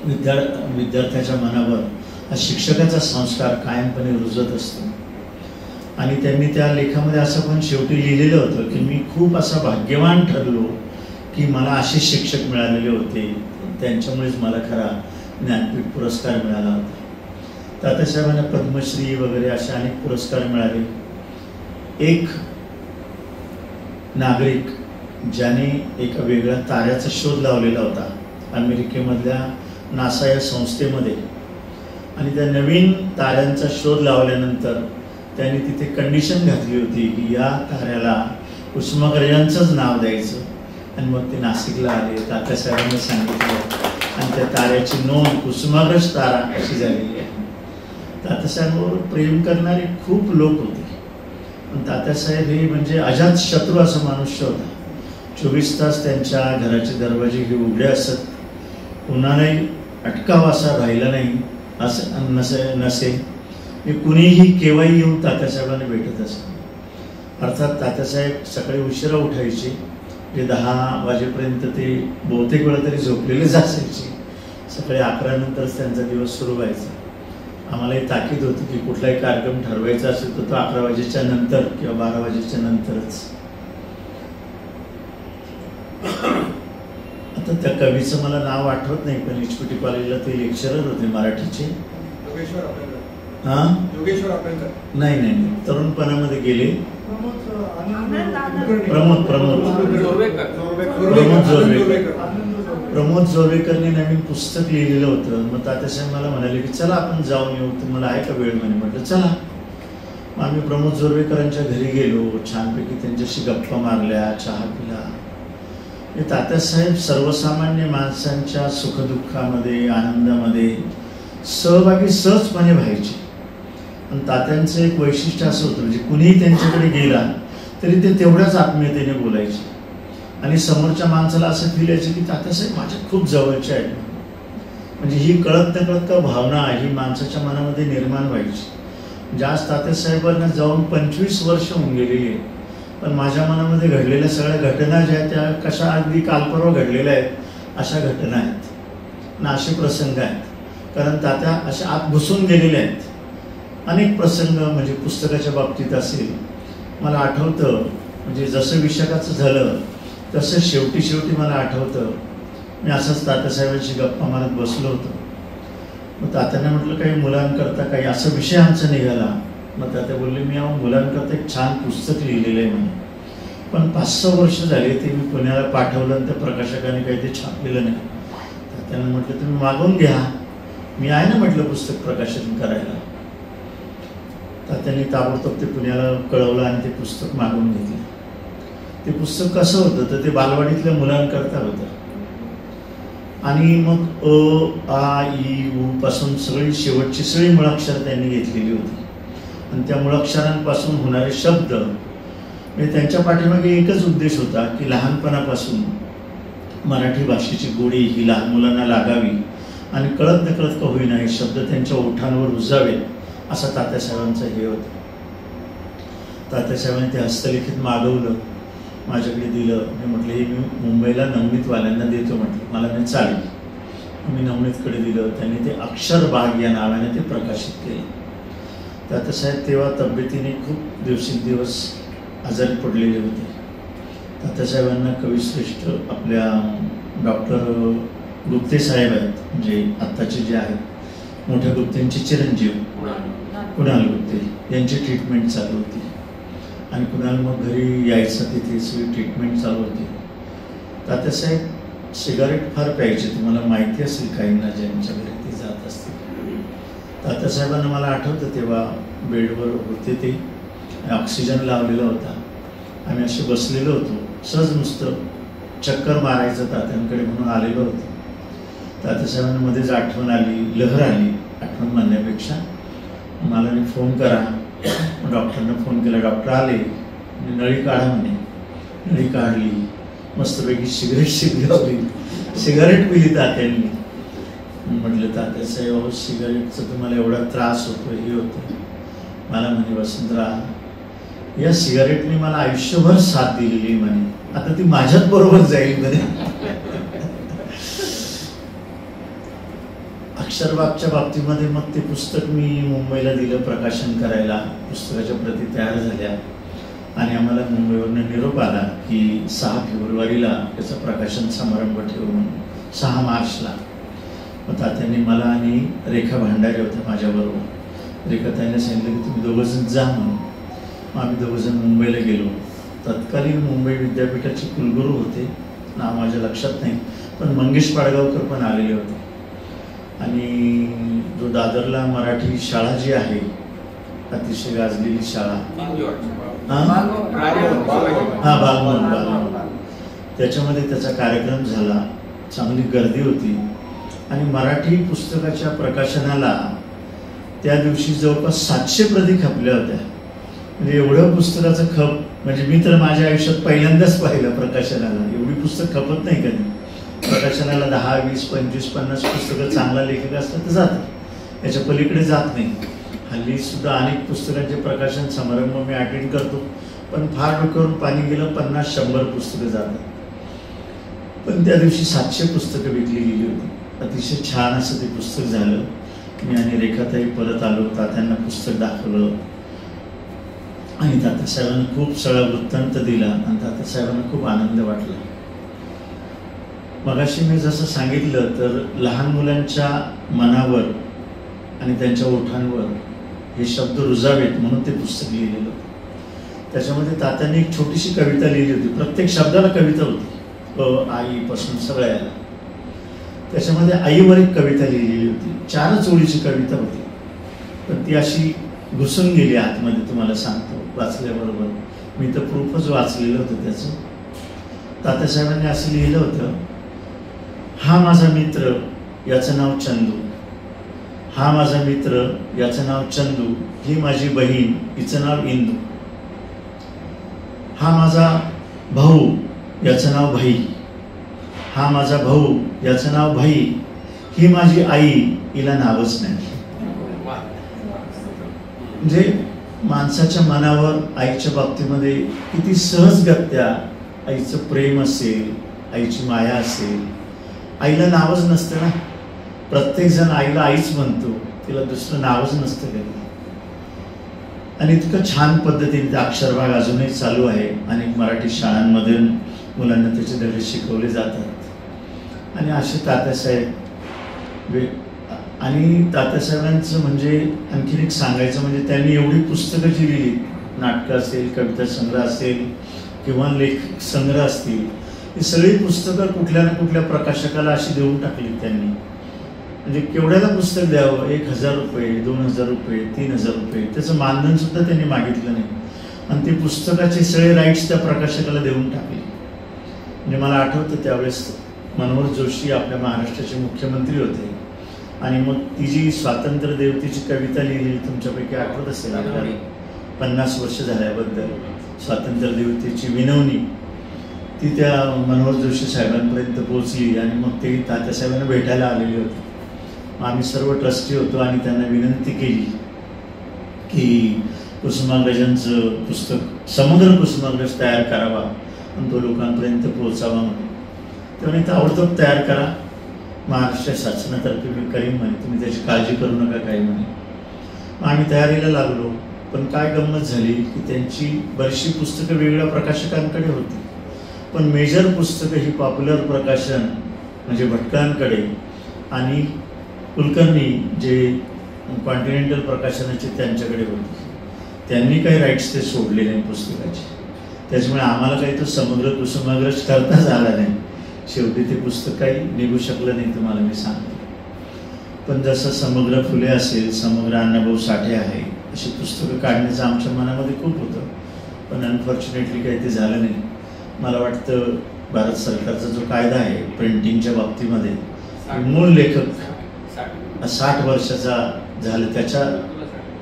विद्यार्थ्याच्या मनावर हा शिक्षकाचा संस्कार कायमपणे रुजत असतो. आणि त्यांनी त्या लेखामध्ये असं पण शेवटी लिहिलेलं होतं की मी खूप असा भाग्यवान ठरलो की मला असे शिक्षक मिळालेले होते, त्यांच्यामुळेच मला खरा ज्ञानपीठ पुरस्कार मिळाला होता. तात्यासाहेबांना पद्मश्री वगैरे असे अनेक पुरस्कार मिळाले. एक नागरिक ज्याने एका वेगळ्या ताऱ्याचा शोध लावलेला होता अमेरिकेमधल्या नासा या संस्थेमध्ये, आणि त्या नवीन ताऱ्यांचा शोध लावल्यानंतर त्यांनी तिथे कंडिशन घातली होती की या ताऱ्याला कुसुमाग्रजांचंच नाव द्यायचं. आणि मग ते नाशिकला आले, तात्यासाहेबांनी सांगितलं आणि त्या ताऱ्याची नोंद कुसुमाग्रज तारा अशी झालेली आहे. तात्यासाहेबांवर प्रेम करणारे खूप लोक होते, पण तात्यासाहेब हे म्हणजे अजात शत्रू असा मनुष्य होता. 24 तास त्यांच्या घराचे दरवाजे हे उघडे असत, कुणालाही अटकाव असा राहिला नाही असं नसे. मी कुणीही केव्हाही येऊन तात्यासाहेबांना भेटत असे. अर्थात तात्यासाहेब सकाळी उशिरा उठायचे, जे 10 वाजेपर्यंत ते बहुतेक वेळा तरी झोपलेलेच असायचे. सकाळी 11 नंतरच त्यांचा दिवस सुरू व्हायचा. आम्हालाही ताकीद होती की कुठलाही कार्यक्रम ठरवायचा असेल तर तो 11 वाजेच्या नंतर किंवा 12 वाजेच्या नंतरच. आता त्या कवीचं मला नाव आठवत नाही, पण HPT कॉलेजला ते लेक्चरर होते मराठीचे. नाही नाही, तरुणपणामध्ये गेले. प्रमोद जोरवेकरने नवीन पुस्तक लिहिलेलं होतं. मग तात्यासाहेब मला म्हणाले की चला आपण जाऊन येऊ, तुम्हाला आहे का वेळ म्हणे. म्हटलं चला. मग आम्ही प्रमोद जोरवेकरांच्या घरी गेलो, छानपैकी त्यांच्याशी गप्पा मारल्या, चहा पिला. तात्यासाहेब सर्वसामान्य माणसांच्या सुखदुःखामध्ये आनंदामध्ये सहभागी सहजपणे व्हायचे. आणि तात्यांचं एक वैशिष्ट्य असं होतं, म्हणजे कुणीही त्यांच्याकडे गेला तरी ते तेवढ्याच आत्मीयतेने बोलायचे आणि समोरच्या माणसाला असं फील यायचं की तात्यासाहेब माझ्या खूप जवळचे आहेत. म्हणजे ही कळत न कळत का भावना ही माणसाच्या मनामध्ये निर्माण व्हायची. म्हणजे आज तात्यासाहेबांना जाऊन 25 वर्ष होऊन गेलेली आहे, पण माझ्या मनामध्ये घडलेल्या सगळ्या घटना ज्या आहेत त्या कशा अगदी कालपर्वा घडलेल्या आहेत अशा घटना आहेत आणि असे प्रसंग आहेत. कारण तात्या अशा आत घुसून गेलेले आहेत. अनेक प्रसंग म्हणजे पुस्तकाच्या बाबतीत असेल, मला आठवतं म्हणजे जसं विशाखाचं झालं तसं शेवटी मला आठवतं मी असंच तात्यासाहेबांशी गप्पा मारत बसलो होतो. मग तात्याने म्हटलं काही मुलांकरता काही असा विषय आमचा निघाला. मग तात्या बोलले मी मुलांकरता एक छान पुस्तक लिहिलेलं आहे म्हणे, पण 5-6 वर्ष झाले ते मी पुण्याला पाठवलं आणि त्या प्रकाशकाने काही ते छापलेलं नाही. तात्याने म्हटलं तुम्ही मागवून घ्या, मी आहे ना म्हटलं पुस्तक प्रकाशन करायला. तात्याने ताबडतोब ते पुण्याला कळवलं आणि ते पुस्तक मागवून घेतलं. ते पुस्तक कसं होतं तर ते बालवाडीतल्या मुलांकरता होतं. आणि मग अ आ इ उ पासून सगळी शेवटची सगळी मुळाक्षर त्यांनी घेतलेली होती आणि त्या मुळाक्षरांपासून होणारे शब्द म्हणजे त्यांच्या पाठीमागे एकच उद्देश होता की लहानपणापासून मराठी भाषेची गोडी ही लहान मुलांना लागावी आणि कळत नकळत का होईना हे शब्द त्यांच्या ओठांवर रुजावेत असं तात्यासाहेबांचं हे होतं. तात्यासाहेबांनी ते हस्तलिखित मागवलं, माझ्याकडे दिलं. मी म्हटलं हे मी मुंबईला नवनीतवाल्यांना देतो म्हटलं, मला नाही चालेल. मी नवनीतकडे दिलं, त्यांनी ते अक्षरबाग या नावाने ते प्रकाशित केलं. तात्यासाहेब तेव्हा तब्येतीने खूप दिवसेंदिवस आजारी पडलेले होते. तात्यासाहेबांना कविश्रेष्ठ आपल्या डॉक्टर गुप्ते साहेब आहेत, म्हणजे आत्ताचे जे आहेत मोठ्या गुप्तेंचे चिरंजीव कुणाल गुप्ते यांची ट्रीटमेंट चालू होती आणि कुणाल मग घरी यायचं, तिथे सगळी ट्रीटमेंट चालू होती. तात्यासाहेब सिगारेट फार प्यायचे, तुम्हाला माहिती असेल काहींना ज्यांच्या घरी ते जात असतील. तात्यासाहेबांना मला आठवतं तेव्हा बेडवर होते ते, ऑक्सिजन लावलेला होता, आम्ही असे बसलेलो होतो, सहज नुसतं चक्कर मारायचं तात्यांकडे म्हणून आलेलो होतो. तात्यासाहेबांना मध्येच आठवण आली, लहर आली, आठवण म्हणण्यापेक्षा मला मी फोन करा. डॉक्टरनं फोन केला, डॉक्टर आले, नळी काढा म्हणे. नळी काढली, मस्तपैकी सिगरेट शिकवली, सिगारेट पिली तात्यांनी. म्हटलं तात्यासाहेब अहो सिगारेटचा तुम्हाला एवढा त्रास होतो, हे होतं. मला म्हणे वसंतराव या सिगारेटने मला आयुष्यभर साथ दिलेली म्हणे, आता ती माझ्याच बरोबर जाईल म्हणे. अक्षरबागच्या बाबतीमध्ये मग ते पुस्तक मी मुंबईला दिलं प्रकाशन करायला. पुस्तकाच्या प्रती तयार झाल्या आणि आम्हाला मुंबईवरून निरोप आला की 6 फेब्रुवारीला त्याचं प्रकाशन समारंभ ठेवून 6 मार्चला. मग तात्यांनी मला आणि रेखा भांडारे होत्या माझ्याबरोबर. रेखाताईंनी सांगितलं की तुम्ही दोघंजण जा म्हणून. मग आम्ही दोघंजण मुंबईला गेलो. तत्कालीन मुंबई विद्यापीठाचे कुलगुरू होते, नाव माझ्या लक्षात नाही, पण मंगेश पाडगावकर पण आलेले होते. आणि जो दादरला मराठी शाळा जी आहे, अतिशय गाजलेली शाळा, बालमोहन, त्याच्यामध्ये त्याचा कार्यक्रम झाला. चांगली गर्दी होती आणि मराठी पुस्तकाच्या प्रकाशनाला त्या दिवशी जवळपास 700 प्रती खपल्या होत्या. म्हणजे एवढं पुस्तकाचं खप, म्हणजे मी तर माझ्या आयुष्यात पहिल्यांदाच पाहिलं प्रकाशनाला. एवढी पुस्तक खपत नाही कधी. प्रकाशनाला 10, 20, 25, 50 पुस्तकं चांगला लेखक असतात तर जातात, याच्या पलीकडे जात नाही. हल्ली सुद्धा अनेक पुस्तकांचे प्रकाशन समारंभ मी अटेंड करतो, पण फार डोक्यावरून पाणी गेलं 50-100 पुस्तकं जातात. पण त्या दिवशी 700 पुस्तकं विकली गेली होती. अतिशय छान असं ते पुस्तक झालं. मी आणि रेखाताई परत आलो, तात्यांना पुस्तक दाखवलं आणि तात्यासाहेबांनी खूप सगळा वृत्तांत दिला आणि तात्यासाहेबांना खूप आनंद वाटला. मगाशी मी जसं सांगितलं तर लहान मुलांच्या मनावर आणि त्यांच्या ओठांवर हे शब्द रुजावेत म्हणून ते पुस्तक लिहिलेलं. त्याच्यामध्ये तात्यांनी एक छोटीशी कविता लिहिली होती. प्रत्येक शब्दाला कविता होती, आईपासून सगळ्याला. त्याच्यामध्ये आईवर एक कविता लिहिलेली होती. 4 ओळीची कविता होती, पण ती अशी घुसून गेली आतमध्ये. तुम्हाला सांगतो वाचल्याबरोबर, मी तर प्रूफच वाचलेलं होतं त्याचं. तात्यासाहेबांनी असं लिहिलं होतं, हा माझा मित्र याचं नाव चंदू, हा माझा मित्र याचं नाव चंदू, ही माझी बहीण हिचं नाव इंदू, हा माझा भाऊ याचं नाव भाई, हा माझा भाऊ याचं नाव भाई, ही माझी आई हिला नावच नाही. म्हणजे माणसाच्या मनावर आईच्या बाबतीमध्ये किती सहजगत्या आईचं प्रेम असेल, आईची माया असेल. आईला नावच नसतं ना. प्रत्येक जण आईला आईच म्हणतो, तिला दुसरं नावच नसतं कधी. आणि इतकं छान पद्धतीने ते अक्षरभाग अजूनही चालू आहे. अनेक मराठी शाळांमध्ये मुलांना त्याचे धडे शिकवले जातात. आणि असे तात्यासाहेब, आणि तात्यासाहेबांचं म्हणजे आणखीन एक सांगायचं म्हणजे त्यांनी एवढी पुस्तकं जी लिहिली, नाटकं असेल, कविता संग्रह असेल किंवा लेख संग्रह असतील, ही सगळी पुस्तकं कुठल्या ना कुठल्या प्रकाशकाला अशी देऊन टाकली त्यांनी. म्हणजे केवढ्याला पुस्तक द्यावं, 1000 रुपये, 2000 रुपये, 3000 रुपये, त्याचं मानधन सुद्धा त्यांनी मागितलं नाही. आणि ते पुस्तकाचे सगळे राईट्स त्या प्रकाशकाला देऊन टाकले. म्हणजे मला आठवतं त्यावेळेस मनोहर जोशी आपल्या महाराष्ट्राचे मुख्यमंत्री होते. आणि मग ती जी स्वातंत्र्य देवतेची कविता लिहिली तुमच्यापैकी आठवत असेल आपल्याला, 50 वर्ष झाल्याबद्दल स्वातंत्र्य देवतेची विनवणी, ती त्या मनोहर जोशी साहेबांपर्यंत पोहोचली. आणि मग ते तात्यासाहेबांना भेटायला आलेले होते. मग आम्ही सर्व ट्रस्टी होतो आणि त्यांना विनंती केली की कुसुमाग्रजांचं पुस्तक, समग्र कुसुमाग्रज तयार करावा आणि तो लोकांपर्यंत पोहोचावा म्हणून. तेव्हा ताबडतोब तयार करा, महाराष्ट्र शासनातर्फे मी करीन म्हणे, तुम्ही त्याची काळजी करू नका काही म्हणे. मग आम्ही तयारीला लागलो. पण काय गंमत झाली की त्यांची बरीचशी पुस्तकं वेगळ्या प्रकाशकांकडे होती, पण मेजर पुस्तकं ही पॉप्युलर प्रकाशन म्हणजे भटकळांकडे आणि कुलकर्णी जे कॉन्टिनेंटल प्रकाशनाचे त्यांच्याकडे होते. त्यांनी काही राईट्स ते सोडले नाही पुस्तकाचे. त्याच्यामुळे आम्हाला काही तो समग्र कुसुमाग्रज करताच आला नाही. शेवटी ते पुस्तक काही निघू शकलं नाही, तुम्हाला मी सांगतो. पण जसं समग्र फुले असेल, समग्र अण्णाभाऊ साठे आहे, अशी पुस्तकं काढण्याचं आमच्या मनामध्ये खूप होतं. पण अनफॉर्च्युनेटली काही ते झालं नाही. मला वाटतं भारत सरकारचा जो कायदा आहे प्रिंटिंगच्या बाबतीमध्ये, मूळ लेखक 60 वर्षाचा झालं, त्याच्या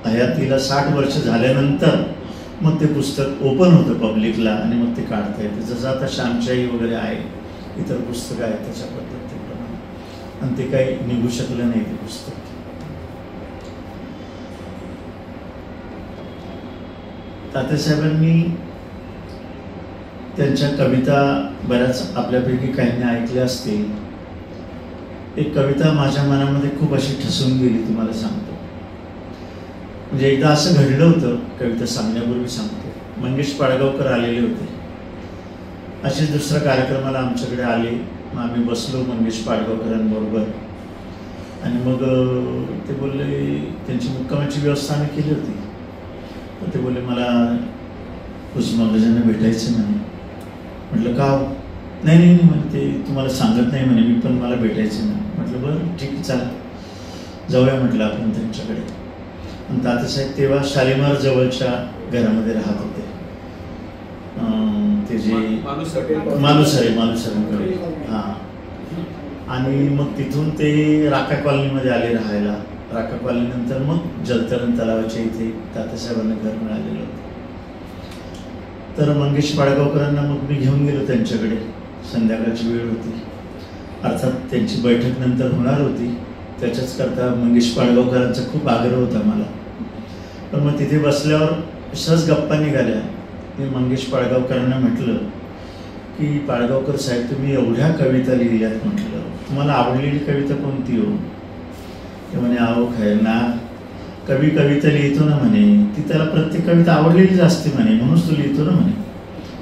हयातीला 60 वर्ष झाल्यानंतर मग ते पुस्तक ओपन होतं पब्लिकला आणि मग ते काढता येतं. जसं आता श्यामशाही वगैरे आहे, इतर पुस्तकं आहेत त्याच्या पद्धतीप्रमाणे. आणि ते काही निघू शकलं नाही ते पुस्तक. तात्यासाहेबांनी त्यांच्या कविता बऱ्याच आपल्यापैकी काहींनी ऐकल्या असतील. एक कविता माझ्या मनामध्ये खूप अशी ठसून गेली, तुम्हाला सांगतो. म्हणजे एकदा असं घडलं होतं, कविता सांगण्यापूर्वी सांगतो. मंगेश पाडगावकर आलेले होते. असेच दुसऱ्या कार्यक्रमाला आमच्याकडे आले. मग आम्ही बसलो मंगेश पाडगावकरांबरोबर आणि मग ते बोलले, त्यांची मुक्कामाची व्यवस्था आम्ही केली होती. तर ते बोलले मला कुसुमाग्रजांना भेटायचं म्हणे. म्हटलं का? नाही नाही नाही म्हणे, ते तुम्हाला सांगत नाही म्हणे, मी पण मला भेटायचं म्हणे. म्हटलं बरं ठीक आहे, चालेल, जाऊया म्हटलं आपण त्यांच्याकडे. आणि तात्यासाहेब तेव्हा शालिमार जवळच्या घरामध्ये राहत होते. ते जे मालुसरेकडे. हां. आणि मग तिथून ते राका कॉलनीमध्ये आले राहायला. राका कॉलनीनंतर मग जलतरण तलावाच्या इथे तात्यासाहेबांना घर मिळालेलं होतं. तर मंगेश पाडगावकरांना मग मी घेऊन गेलो त्यांच्याकडे. संध्याकाळची वेळ होती, अर्थात त्यांची बैठक नंतर होणार होती, त्याच्याच करता मंगेश पाडगावकरांचा खूप आग्रह होता मला. पण मग तिथे बसल्यावर सहज गप्पा निघाल्या. मी मंगेश पाडगावकरांना म्हटलं की पाडगावकर साहेब, तुम्ही एवढ्या कविता लिहिल्यात, म्हटलं तुम्हाला आवडलेली कविता कोणती हो? ते म्हणे, अहो खैर ना, कवी कविता लिहितो ना म्हणे, ती त्याला प्रत्येक कविता आवडलेलीच असते म्हणे, म्हणूनच तो लिहितो ना म्हणे.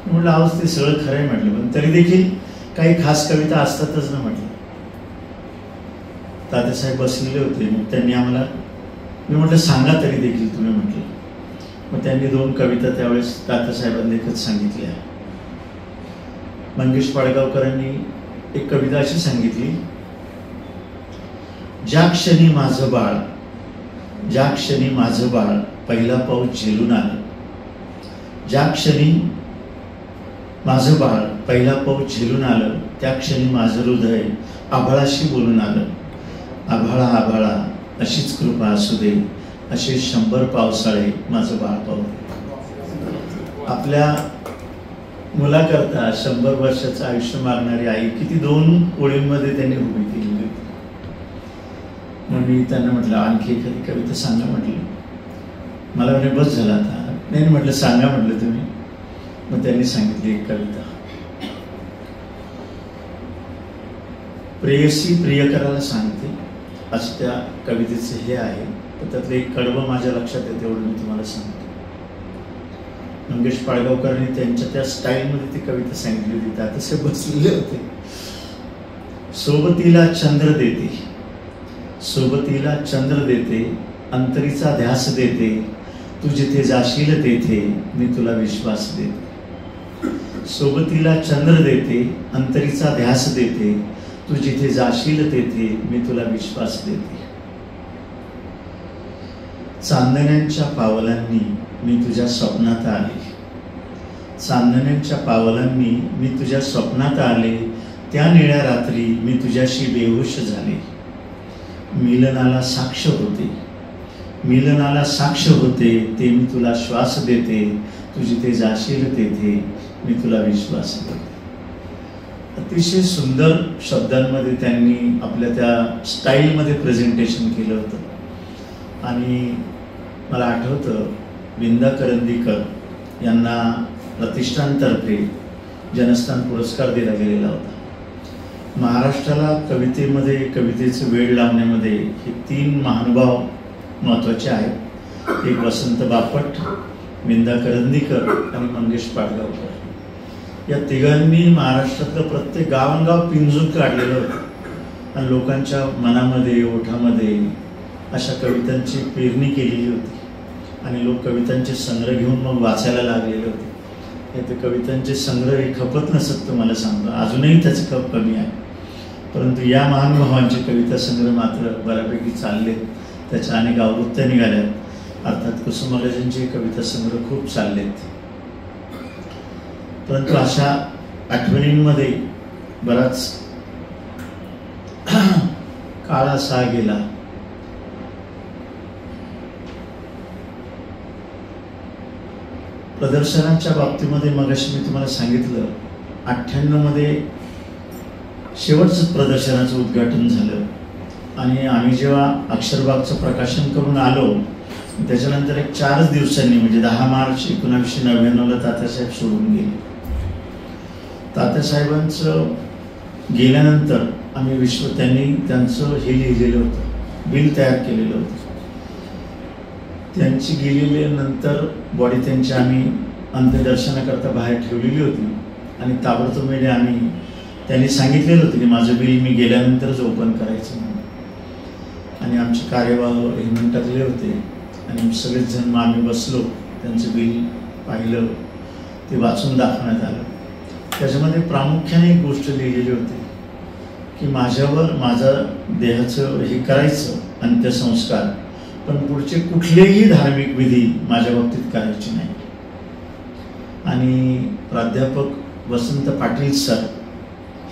म्हटलं आहोत, ते सगळं खरं आहे म्हटलं, पण तरी देखील काही खास कविता असतातच ना म्हटलं. तात्यासाहेब बसलेले होते. मग त्यांनी आम्हाला, मी म्हटलं सांगा तरी देखील तुम्ही म्हटलं. मग त्यांनी 2 कविता त्यावेळेस तात्यासाहेबांनी सांगितल्या. मंगेश पाडगावकरांनी एक कविता अशी सांगितली, ज्या क्षणी माझं बाळ, ज्या क्षणी माझं बाळ पहिला पाऊस झेलून आलं, ज्या क्षणी माझं बाळ पहिला पाऊस झेलून आलं, त्या क्षणी माझं हृदय आभाळाशी बोलून आलं. आभाळा आभाळा अशीच कृपा असू दे, असे 100 पावसाळे माझं बाळ पाहू. आपल्या मुलाकरता 100 वर्षाचं आयुष्य मागणारी आई किती 2 ओळींमध्ये त्यांनी उभी केलेली होती. मग मी त्यांना म्हटलं, आणखी एखादी कविता सांगा म्हटलं. मला म्हणे बस झाला आता. नाही म्हटलं, सांगा म्हटलं तुम्ही. मग त्यांनी सांगितली एक कविता, प्रेयसी प्रियकराला सांगते, असं त्या कवितेचं हे आहे. तर त्यातलं एक कडवं माझ्या लक्षात येते, एवढं मी तुम्हाला सांगतो. मंगेश पाडगावकरांनी त्यांच्या त्या स्टाईलमध्ये ती कविता सांगितली होती. तात्यासाहेब बसलेले होते. सोबतीला चंद्र देते, सोबतीला चंद्र देते, अंतरीचा ध्यास देते, तू जिथे जाशील तेथे मी तुला विश्वास देते. सोबतीला चंद्र देते, अंतरीचा ध्यास देते, तू जिथे जाशील तेथे मी तुला विश्वास देते. चांदण्यांच्या पावलांनी मी तुझ्या स्वप्नात आले, चांदण्यांच्या पावलांनी मी तुझ्या स्वप्नात आले, त्या निळ्या रात्री मी तुझ्याशी बेहोश झाले. मिलनाला साक्ष होते, मिलनाला साक्ष होते, ते मी तुला श्वास देते, तू जिथे जाशील तेथे मी तुला विश्वास देते. अतिशय सुंदर शब्दांमध्ये त्यांनी आपल्या त्या स्टाईलमध्ये प्रेझेंटेशन केलं होतं. आणि मला आठवतं, विंदा करंदीकर यांना प्रतिष्ठानतर्फे जनस्थान पुरस्कार दिला गेलेला होता. महाराष्ट्राला कवितेमध्ये, कवितेचं वेळ लावण्यामध्ये हे 3 महानुभाव महत्त्वाचे आहेत. एक वसंत बापट, विंदा करंदीकर आणि मंगेश पाडगावकर. या तिघांनी महाराष्ट्रातलं प्रत्येक गावोगाव पिंजून काढलेलं होतं आणि लोकांच्या मनामध्ये, ओठामध्ये अशा कवितांची पेरणी केलेली होती. आणि लोक कवितांचे संग्रह घेऊन मग वाचायला लागलेले होते. ते कवितांचे संग्रह हे खपत नसत, तुम्हाला सांगतो, अजूनही त्याचं खप कमी आहे. परंतु या महानुभावांचे कविता संग्रह मात्र बऱ्यापैकी चालले. त्याच्या अनेक आवृत्त्या निघाल्या. अर्थात कुसुमाग्रजांचे कविता संग्रह खूप चाललेत. परंतु अशा आठवणींमध्ये बराच काळ असा गेला. प्रदर्शनाच्या बाबतीमध्ये मगाशी मी तुम्हाला सांगितलं, 98 मध्ये शेवटचं प्रदर्शनाचं उद्घाटन झालं. आणि आम्ही जेव्हा अक्षरबागचं प्रकाशन करून आलो, त्याच्यानंतर एक 4 दिवसांनी म्हणजे 10 मार्च 1999 तात्यासाहेब सोडून गेले. तात्यासाहेबांचं गेल्यानंतर आम्ही त्यांनी त्यांचं हे लिहिलेलं होतं, बिल तयार केलेलं होतं. त्यांची गेलेली नंतर बॉडी त्यांची आम्ही अंत्यदर्शनाकरता बाहेर ठेवलेली होती आणि ताबडतोब आम्ही त्यांनी सांगितलेलं होतं की माझं बिल मी गेल्यानंतरच ओपन करायचं म्हणून. आणि आमचे कार्यवाह हे म्हणतातले होते आणि सगळेच जण आम्ही बसलो, त्यांचं बिल पाहिलं, ते वाचून दाखवण्यात आलं. त्याच्यामध्ये प्रामुख्याने एक गोष्ट लिहिलेली होती की माझ्यावर माझं देहाचं हे करायचं अंत्यसंस्कार, पण पुढचे कुठलेही धार्मिक विधी माझ्या बाबतीत करायचे नाही. आणि प्राध्यापक वसंत पाटील सर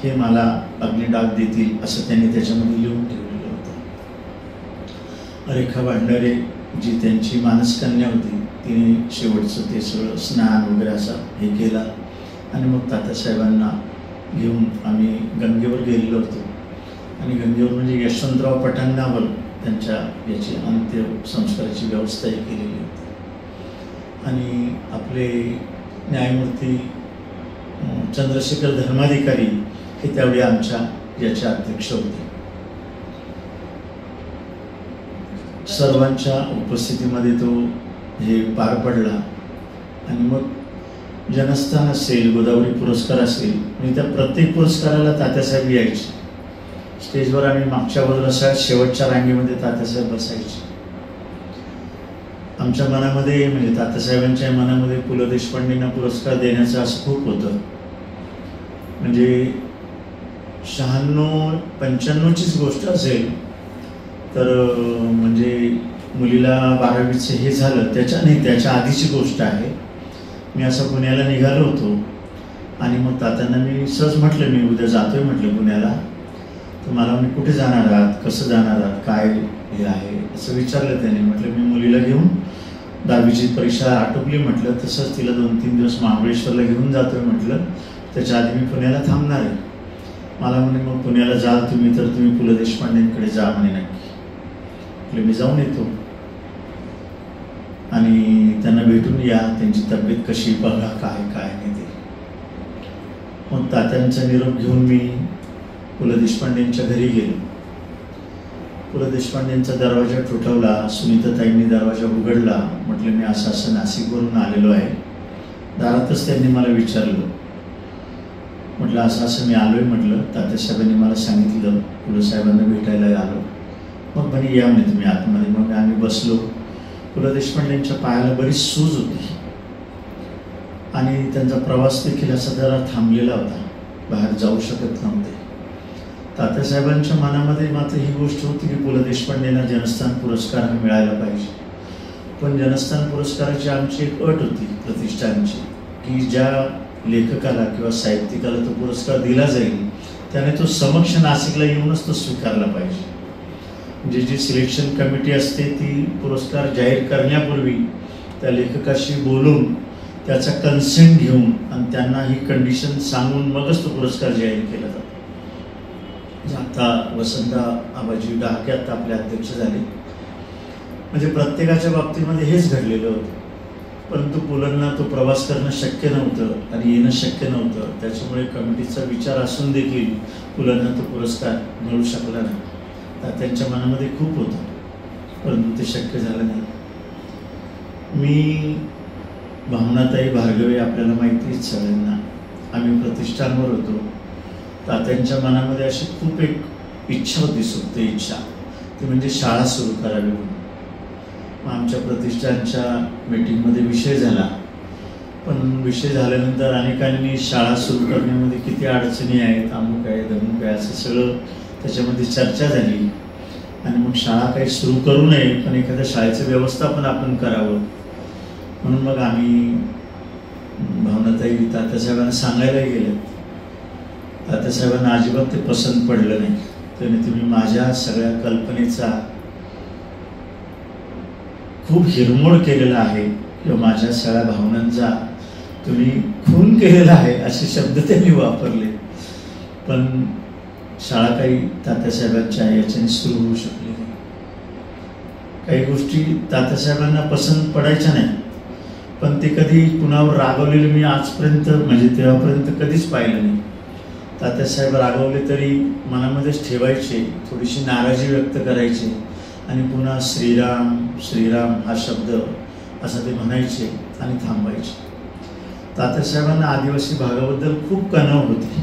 हे मला अग्निडाग देतील असं त्यांनी त्याच्यामध्ये लिहून ठेवलेलं होतं. रेखा भांडारे जी त्यांची मानसकन्या होती, तिने शेवटचं ते सगळं स्नान वगैरे असं हे केलं आणि मग तात्यासाहेबांना घेऊन आम्ही गंगेवर गेलेलो होतो. आणि गंगेवर म्हणजे यशवंतराव पटांगणावर त्यांच्या याची अंत्यसंस्काराची व्यवस्थाही केलेली होती. आणि आपले न्यायमूर्ती चंद्रशेखर धर्माधिकारी हे त्यावेळी आमच्या याचे अध्यक्ष होते. सर्वांच्या उपस्थितीमध्ये तो हे पार पडला. आणि मग जनस्थान असेल, गोदावरी पुरस्कार असेल, म्हणजे त्या प्रत्येक पुरस्काराला तात्यासाहेब यायचे. स्टेजवर आम्ही मागच्या बाजूला शेवटच्या रांगेमध्ये तात्यासाहेब बसायचे. आमच्या मनामध्ये म्हणजे तात्यासाहेबांच्या मनामध्ये पु ल देशपांडेंना पुरस्कार देण्याचं असं खूप होतं. म्हणजे 96-95चीच गोष्ट असेल तर म्हणजे मुलीला 12वीचं हे झालं, त्याच्या आधीची गोष्ट आहे. मी असं पुण्याला निघालो होतो आणि मग तात्यांना मी सहज म्हटलं मी उद्या जातोय म्हटलं पुण्याला. तर मला मी कुठे जाणार आहात, कसं जाणार आहात, काय हे आहे असं विचारलं त्याने. म्हटलं मी मुलीला घेऊन 10वीची परीक्षा आटोपली म्हटलं, तसंच तिला 2-3 दिवस महाबळेश्वरला घेऊन जातोय म्हटलं, त्याच्या आधी मी पुण्याला थांबणार आहे. मला म्हणे मग पुण्याला जाल तुम्ही तर तुम्ही पु ल देशपांडेंकडे जा म्हणे नक्की. म्हटलं मी जाऊन येतो आणि त्यांना भेटून या, त्यांची तब्येत कशी बघा, काय नाही ते. मग तात्यांचा निरोप घेऊन मी पु ल देशपांडेंच्या घरी गेलो. पु ल देशपांडेंचा दरवाजा ठोठावला. सुनीताताईंनी दरवाजा उघडला. म्हटलं मी असं नाशिकवरून आलेलो आहे. दारातच त्यांनी मला विचारलं. म्हटलं असं मी आलोय म्हटलं. तात्यासाहेबांनी मला सांगितलं पु ल साहेबांना भेटायला आलो. मग म्हणे या म्हणे तुम्ही आतमध्ये. मग आम्ही बसलो. पु ल देशपांडेंच्या पायाला बरीच सूज होती आणि त्यांचा प्रवास देखील असा जरा थांबलेला होता, बाहेर जाऊ शकत नव्हते. तात्यासाहेबांच्या मनामध्ये मात्र ही गोष्ट होती की पु ल देशपांडेंना जनस्थान पुरस्कार हा मिळायला पाहिजे. पण जनस्थान पुरस्काराची आमची एक अट होती प्रतिष्ठानची की ज्या लेखकाला किंवा साहित्यिकाला तो पुरस्कार दिला जाईल त्याने तो समक्ष नाशिकला येऊनच तो स्वीकारला पाहिजे. म्हणजे जी सिलेक्शन कमिटी असते ती पुरस्कार जाहीर करण्यापूर्वी त्या लेखकाशी बोलून त्याचा कन्सेंट घेऊन आणि त्यांना ही कंडिशन सांगून मगच तो पुरस्कार जाहीर केला जातो. आता वसंत आबाजी डहाके आता आपले अध्यक्ष झाले. म्हणजे प्रत्येकाच्या बाबतीमध्ये हेच घडलेलं होतं. परंतु पुलंना तो प्रवास करणं शक्य नव्हतं आणि येणं शक्य नव्हतं. त्याच्यामुळे कमिटीचा विचार असून देखील पुलंना तो पुरस्कार मिळू शकला नाही. तर त्यांच्या मनामध्ये खूप होतं, परंतु ते शक्य झालं नाही. मी भावनाताई भार्गवे आपल्याला माहिती आहे सगळ्यांना. आम्ही प्रतिष्ठानवर होतो. तात्यांच्या मनामध्ये अशी खूप एक इच्छा होती, सुप्त इच्छा, ती म्हणजे शाळा सुरू करावी म्हणून. मग आमच्या प्रतिष्ठानच्या मीटिंगमध्ये विषय झाला. पण विषय झाल्यानंतर अनेकांनी शाळा सुरू करण्यामध्ये किती अडचणी आहेत, अमुक आहे धमुक आहे असं सगळं त्याच्यामध्ये चर्चा झाली. आणि मग शाळा काही सुरू करू नये पण एखाद्या शाळेचं व्यवस्थापन आपण करावं म्हणून मग आम्ही भावनाताई तात्यासाहेबांना सांगायला गेलं. तात्यासाहेबांना अजिबात ते पसंत पडलं नाही. त्याने तुम्ही माझ्या सगळ्या कल्पनेचा खूप हिरमोड केलेला आहे किंवा माझ्या सगळ्या भावनांचा तुम्ही खून केलेला आहे असे शब्द त्यांनी वापरले. पण शाळा काही तात्यासाहेबांच्या याच्याने सुरू होऊ शकली नाही. काही गोष्टी तात्यासाहेबांना पसंत पडायच्या नाही, पण ते कधी कुणावर रागवलेलं मी आजपर्यंत म्हणजे तेव्हापर्यंत कधीच पाहिलं नाही. तात्यासाहेब रागवले तरी मनामध्येच ठेवायचे, थोडीशी नाराजी व्यक्त करायचे आणि पुन्हा श्रीराम श्रीराम हा शब्द असं ते म्हणायचे आणि थांबायचे. तात्यासाहेबांना आदिवासी भागाबद्दल खूप कणव होती.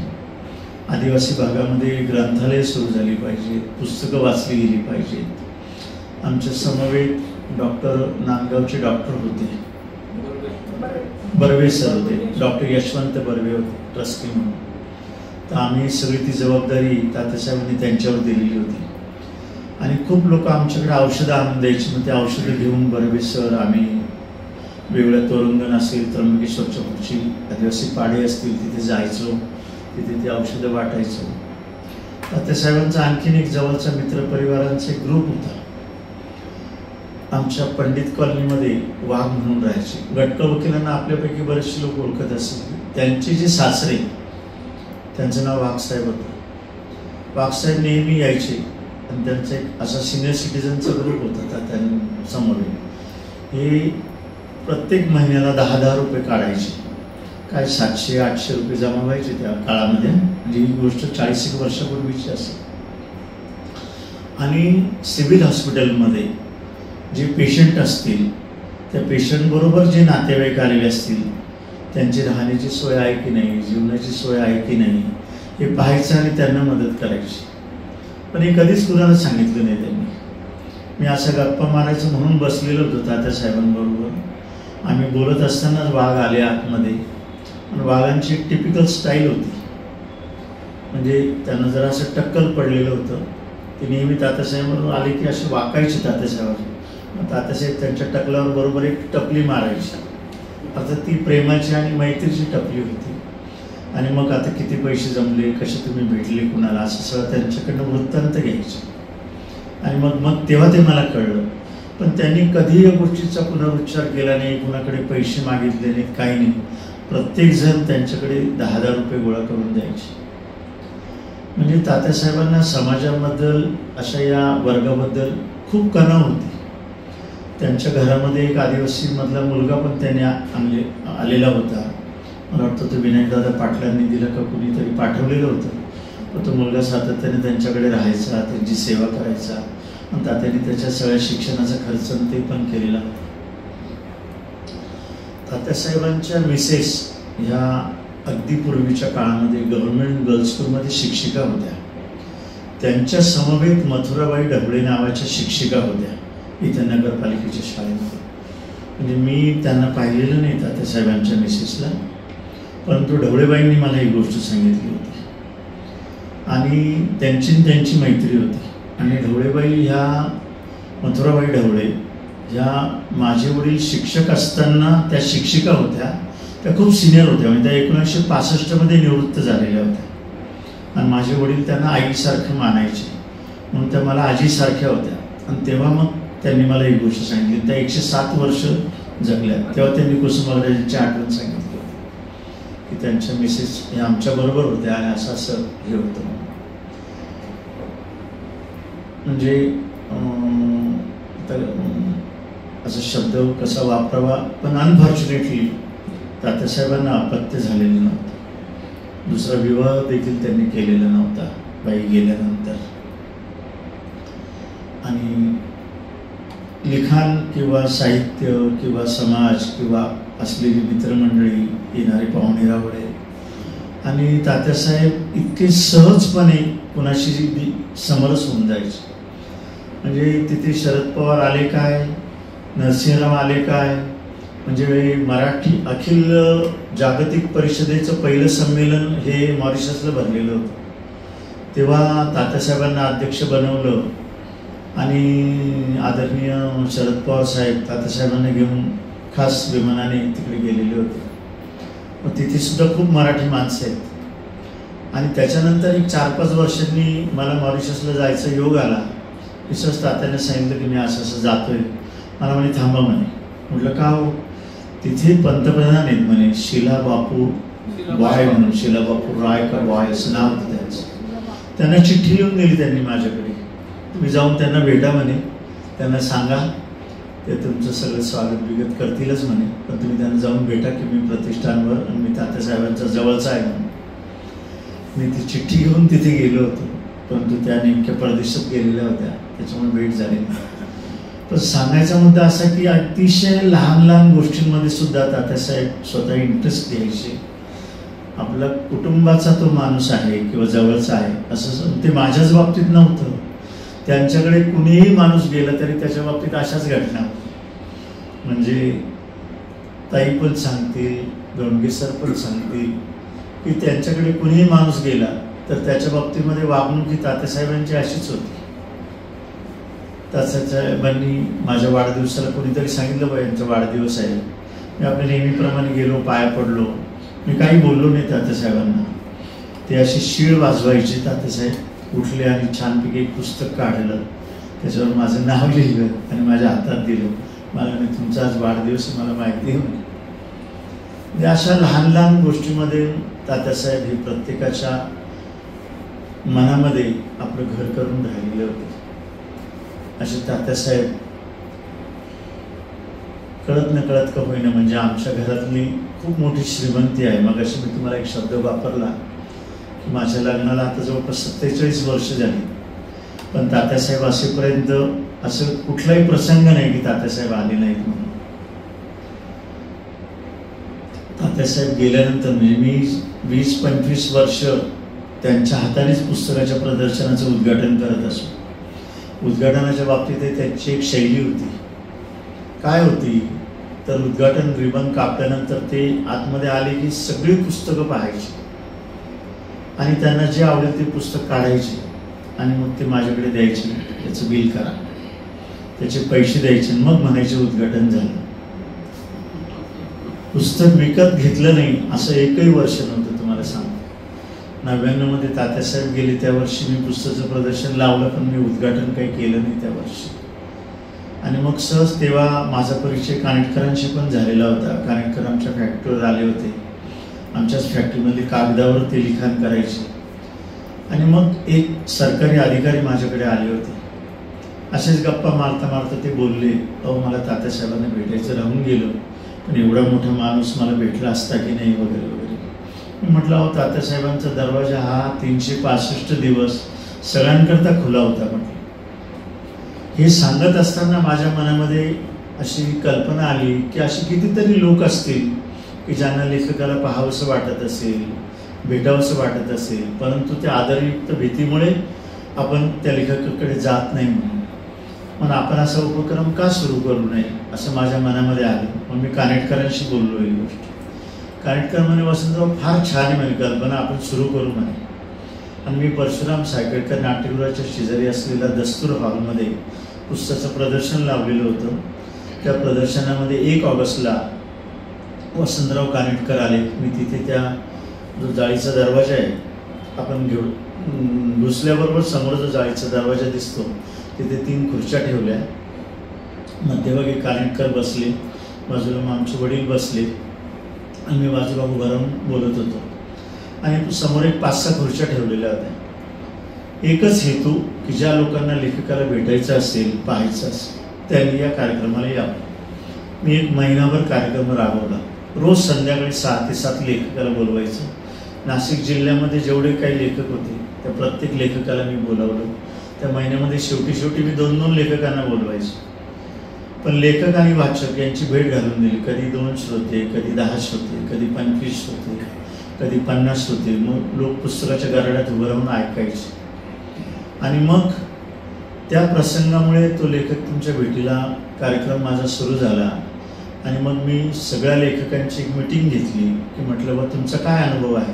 आदिवासी भागामध्ये ग्रंथालय सुरू झाली पाहिजेत, पुस्तकं वाचली गेली पाहिजेत. आमच्या समवेत डॉक्टर नांदगावचे डॉक्टर होते, बर्वे सर होते, डॉक्टर यशवंत बर्वे होते ट्रस्टी म्हणून. तर आम्ही सगळी ती जबाबदारी तात्यासाहेबांनी त्यांच्यावर दिलेली होती. आणि खूप लोक आमच्याकडे औषधं आणून द्यायची. मग ते औषधं घेऊन बर्वे सर आम्ही वेगळ्या तोरंगण असेल, त्र्यंबकेश्वरच्या पुढची आदिवासी पाडे असतील तिथे जायचो, तिथे ती औषधं वाटायचो. तात्यासाहेबांचा आणखीन एक जवळचा मित्रपरिवारांचा एक ग्रुप होता. आमच्या पंडित कॉलनीमध्ये वाघ म्हणून राहायचे. गटका वकिलांना आपल्यापैकी बरेचसे लोक ओळखत असतील. त्यांचे जे सासरे, त्यांचं नाव वाघसाहेब होतं. वाघसाहेब नेहमी यायचे आणि त्यांचा एक असा सिनियर सिटीजनचा ग्रुप होता त्यांसमोर. हे प्रत्येक महिन्याला 10,000 रुपये काढायचे. काय 700-800 रुपये जमा व्हायचे त्या काळामध्ये. म्हणजे ही गोष्ट 40 वर्षापूर्वीची असेल. आणि सिव्हिल हॉस्पिटलमध्ये जे पेशंट असतील त्या पेशंटबरोबर जे नातेवाईक आलेले असतील त्यांची राहण्याची सोय आहे की नाही, जीवनाची सोय आहे की नाही हे पाहायचं आणि त्यांना मदत करायची. पण हे कधीच कुणाला सांगितलं नाही त्यांनी. मी असं गप्पा मारायचं म्हणून बसलेलो होतो तात्यासाहेबांबरोबर. आम्ही बोलत असतानाच वाघ आले आतमध्ये. आणि वाघांची एक टिपिकल स्टाईल होती, म्हणजे त्यांना जरा असं टक्कल पडलेलं होतं. ते नेहमी तात्यासाहेबांबरोबर आले की असे वाकायचे तात्यासाहेबांचे. मग तात्यासाहेब त्यांच्या टकलावर बरोबर एक टपली मारायची. आता ती प्रेमाची आणि मैत्रीची टपली होती. आणि मग आता किती पैसे जमले, कसे तुम्ही भेटले कुणाला, असं सगळं त्यांच्याकडनं वृत्तांत घ्यायचे. आणि मग तेव्हा ते मला कळलं. पण त्यांनी कधीही या गोष्टीचा पुनरुच्चार केला नाही, कुणाकडे पैसे मागितले नाहीत, काही नाही. प्रत्येकजण त्यांच्याकडे 10,000 रुपये गोळा करून द्यायचे. म्हणजे तात्यासाहेबांना समाजाबद्दल, अशा या वर्गाबद्दल खूप कणव होती. त्यांच्या घरामध्ये एक आदिवासी मधला मुलगा पण त्याने आलेला होता. मला वाटतं तो विनायकदादा पाटलांनी दिलं का कुणीतरी पाठवलेलं होतं. तो मुलगा सातत्याने त्यांच्याकडे राहायचा, त्यांची सेवा करायचा. आणि तात्याने त्याच्या सगळ्या शिक्षणाचा खर्च ते पण केलेला होता. तात्यासाहेबांच्या मिसेस ह्या अगदी पूर्वीच्या काळामध्ये गव्हर्नमेंट गर्ल्स स्कूलमध्ये शिक्षिका होत्या. त्यांच्या समवेत मथुराबाई ढवळे नावाच्या शिक्षिका होत्या इथं नगरपालिकेच्या शाळेमध्ये. म्हणजे मी त्यांना पाहिलेलं नाही तात्यासाहेबांच्या मिसेसला, परंतु ढवळेबाईंनी मला ही गोष्ट सांगितली होती. आणि त्यांची मैत्री होती. आणि ढवळेबाई ह्या मथुराबाई ढवळे ह्या माझे वडील शिक्षक असताना त्या शिक्षिका होत्या. त्या खूप सिनियर होत्या. म्हणजे त्या 1965 निवृत्त झालेल्या होत्या. आणि माझे वडील त्यांना आईसारखं मानायचे, म्हणून त्या मला आजीसारख्या होत्या. आणि तेव्हा मग त्यांनी मला ही गोष्ट सांगितली. त्या 107 वर्ष जगल्या. तेव्हा त्यांनी कुसुमाग्रजांची आठवण सांगितली होती की त्यांच्या मिसेस हे आमच्याबरोबर होत्या आणि असं हे होतं. म्हणजे असा शब्द कसा वापरावा, पण अनफॉर्च्युनेटली तात्यासाहेबांना अपत्य झालेलं नव्हतं. दुसरा विवाह देखील त्यांनी केलेला नव्हता बाई गेल्यानंतर. आणि लिखाण किंवा साहित्य किंवा समाज किंवा असलेली मित्रमंडळी, येणारे पाहुणे रावळे आणि तात्यासाहेब इतके सहजपणे कुणाशी समरस होऊन जायचे. म्हणजे तिथे शरद पवार आले काय, नरसिंहराव आले काय, म्हणजे मराठी अखिल जागतिक परिषदेचं पहिलं संमेलन हे मॉरिशसला भरलेलं होतं. तेव्हा तात्यासाहेबांना अध्यक्ष बनवलं आणि आदरणीय शरद पवार साहेब तात्यासाहेबांना घेऊन खास विमानाने तिकडे गेलेले होते. मग तिथे सुद्धा खूप मराठी माणसं आहेत. आणि त्याच्यानंतर एक 4-5 वर्षांनी मला मॉरिशसला जायचा योग आला. विशेष तात्याने सांगितलं की मी असं जातोय. मला म्हणे थांबा म्हणे. म्हटलं का हो? तिथे पंतप्रधान आहेत म्हणे, शिला बापू बॉय म्हणून, शिला बापू राय का बॉय असं नाव होतं त्यांचं. त्यांना चिठ्ठी लिहून दिली त्यांनी माझ्याकडे, तुम्ही जाऊन त्यांना भेटा म्हणे, त्यांना सांगा ते तुमचं सगळं स्वागत बिगत करतीलच म्हणे, पण तुम्ही त्यांना जाऊन भेटा की मी प्रतिष्ठानवर आणि मी तात्यासाहेबांचा जवळचा आहे म्हणून. मी ती चिठ्ठी घेऊन तिथे गेलो होतो, परंतु त्या नेमक्या परदेशात गेलेल्या होत्या, त्याच्यामुळे भेट झाली नाही. पण सांगायचा मुद्दा असा की अतिशय लहान लहान गोष्टींमध्ये सुद्धा तात्यासाहेब स्वतः इंटरेस्ट घ्यायचे. आपला कुटुंबाचा तो माणूस आहे किंवा जवळचा आहे असं ते माझ्याच बाबतीत नव्हतं. त्यांच्याकडे कुणीही माणूस गेला तरी त्याच्या बाबतीत अशाच घटना. म्हणजे ताई पण सांगतील, दोंडगे सर पण सांगतील की त्यांच्याकडे कुणीही माणूस गेला तर त्याच्या बाबतीमध्ये वागणूक ही तात्यासाहेबांची अशीच होती. तात्यासाहेबांनी माझ्या वाढदिवसाला कोणीतरी सांगितलं बा यांचा वाढदिवस आहे. मी आपल्या नेहमीप्रमाणे गेलो, पाया पडलो. मी काही बोललो नाही तात्यासाहेबांना. ते अशी शीळ वाजवायची. तात्यासाहेब उठले आणि छानपैकी एक पुस्तक काढलं, त्याच्यावर माझं नाव लिहिलं आणि माझ्या हातात दिलं. मला मी तुमचा आज वाढदिवस मला माहिती आहे. म्हणजे अशा लहान लहान गोष्टीमध्ये तात्यासाहेब हे प्रत्येकाच्या मनामध्ये आपलं घर करून राहिलेले होते. असे तात्यासाहेब कळत न कळत का होईना म्हणजे आमच्या घरातली खूप मोठी श्रीमंती आहे. मग अशी मी तुम्हाला एक शब्द वापरला की माझ्या लग्नाला आता जवळपास 47 वर्ष झाली, पण तात्यासाहेब असेपर्यंत असं कुठलाही प्रसंग नाही की तात्यासाहेब आले नाहीत म्हणून. तात्यासाहेब गेल्यानंतर म्हणजे मी 20-25 वर्ष त्यांच्या हातानेच पुस्तकाच्या प्रदर्शनाचं उद्घाटन करत असो. उद्घाटनाच्या बाबतीत त्यांची एक शैली होती. काय होती तर उद्घाटन रिबन कापल्यानंतर ते आतमध्ये आले की सगळी पुस्तकं पाहायची आणि त्यांना जे आवडेल ते पुस्तक काढायचे आणि मग ते माझ्याकडे द्यायचे. त्याचं बिल करा, त्याचे पैसे द्यायचे, मग म्हणायचे उद्घाटन झालं. पुस्तक विकत घेतलं नाही असं एकही वर्ष नव्हतं. तुम्हाला सांगतो 99 मध्ये तात्यासाहेब गेले त्या वर्षी मी पुस्तकाचं प्रदर्शन लावलं, पण मी उद्घाटन काही केलं नाही त्या वर्षी. आणि मग सहज तेव्हा माझा परिचय कानेटकरांशी पण झालेला होता. कानेटकर आमच्या फॅक्टरीवर आले होते. आमच्याच फॅक्टरीमध्ये कागदावर ते लिखाण करायचे. आणि मग एक सरकारी अधिकारी माझ्याकडे आले होते. असेच गप्पा मारता मारता ते बोलले, अहो मला तात्यासाहेबांना भेटायचं राहून गेलं, पण एवढा मोठा माणूस मला भेटला असता की नाही वगैरे वगैरे. मी म्हटलं अहो तात्यासाहेबांचा दरवाजा हा 365 दिवस सगळ्यांकरता खुला होता. म्हटलं हे सांगत असताना माझ्या मनामध्ये अशी कल्पना आली की अशी कितीतरी लोक असतील की ज्यांना लेखकाला पाहावंसं वाटत असेल, भेटावंसं वाटत असेल, परंतु त्या आदरयुक्त भीतीमुळे आपण त्या लेखकाकडे जात नाही. म्हणून आपण असा उपक्रम का सुरू करू नये असं माझ्या मनामध्ये आलं. मग मी कानेटकरांशी बोललो ही गोष्ट. कानेटकर म्हणे वसंतराव फार छान आहे म्हणे कल्पना, आपण सुरू करू म्हणे. आणि मी परशुराम सायकेडकर नाट्यगृहाच्या शेजारी असलेल्या दस्तूर हॉलमध्ये पुस्तकाचं प्रदर्शन लावलेलं होतं. त्या प्रदर्शनामध्ये 1 ऑगस्टला वसंतराव कानेटकर आले. मी तिथे त्या जो जाळीचा दरवाजा आहे आपण घेऊन घुसल्याबरोबर समोर जो जाळीचा दरवाजा दिसतो तिथे 3 खुर्च्या ठेवल्या. मध्यभागी कानेटकर बसले, बाजूला मग आमचे वडील बसले आणि मी बाजूला उभा राहून बोलत होतो. आणि समोर एक 5-6 खुर्च्या ठेवलेल्या होत्या. एकच हेतू की ज्या लोकांना लेखकाला भेटायचं असेल, पाहायचं असेल, त्यांनी या कार्यक्रमाला यावं. मी 1 महिनाभर कार्यक्रम राबवला. रोज संध्याकाळी 6 ते 7 लेखकाला बोलवायचं. नाशिक जिल्ह्यामध्ये जेवढे काही लेखक होते त्या प्रत्येक लेखकाला मी बोलावलं. त्या महिन्यामध्ये शेवटी मी 2-2 लेखकांना बोलवायचो. पण लेखक आणि वाचक यांची भेट घालून दिली. कधी 2 श्रोते, कधी 10 श्रोते, कधी 25 श्रोते, कधी 50 श्रोते. मग लोक पुस्तकाच्या गराड्यात उभं राहून ऐकायचे. आणि मग त्या प्रसंगामुळे तो लेखक तुमच्या भेटीला कार्यक्रम माझा सुरू झाला. आणि मग मी सगळ्या लेखकांची एक मीटिंग घेतली की म्हटलं बा तुमचा काय अनुभव आहे.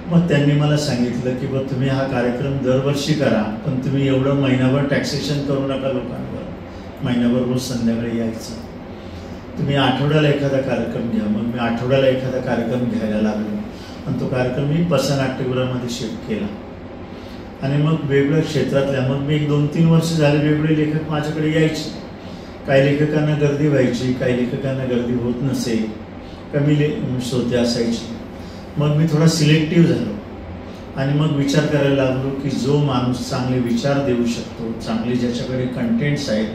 मग त्यांनी मला सांगितलं की बा तुम्ही हा कार्यक्रम दरवर्षी करा, पण तुम्ही एवढं महिनाभर टॅक्सेशन करू नका लोकांवर. महिनाभर रोज संध्याकाळी यायचं. तुम्ही आठवड्याला एखादा कार्यक्रम घ्या. मग मी आठवड्याला एखादा कार्यक्रम घ्यायला लागलो आणि तो कार्यक्रम मी पसा नाट्यगृहामध्ये शिफ्ट केला. आणि मग वेगवेगळ्या क्षेत्रातल्या मग मी 1-2-3 वर्ष झाले वेगवेगळे लेखक माझ्याकडे यायचे. काही लेखकांना गर्दी व्हायची, काही लेखकांना गर्दी होत नसे, कमी श्रोते असायचे. मग मी थोडा सिलेक्टिव्ह झालो आणि मग विचार करायला लागलो की जो माणूस चांगले विचार देऊ शकतो, चांगले ज्याच्याकडे कंटेंट्स आहेत,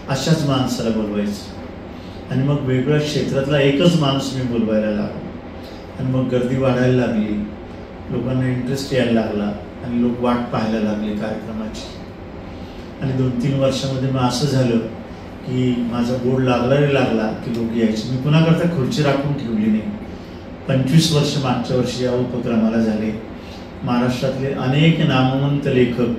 अशाच माणसाला बोलवायचं. आणि मग वेगवेगळ्या क्षेत्रातला एकच माणूस मी बोलवायला लागलो. आणि मग गर्दी वाढायला लागली, लोकांना इंटरेस्ट यायला लागला आणि लोक वाट पाहायला लागले कार्यक्रमाची. आणि 2-3 वर्षामध्ये मग असं झालं की माझा बोर्ड लागला की लोक यायचे. मी पुन्हा करता खुर्ची राखून ठेवली नाही. 25 वर्ष मागच्या वर्षी या उपक्रमाला झाले. महाराष्ट्रातले अनेक नामवंत लेखक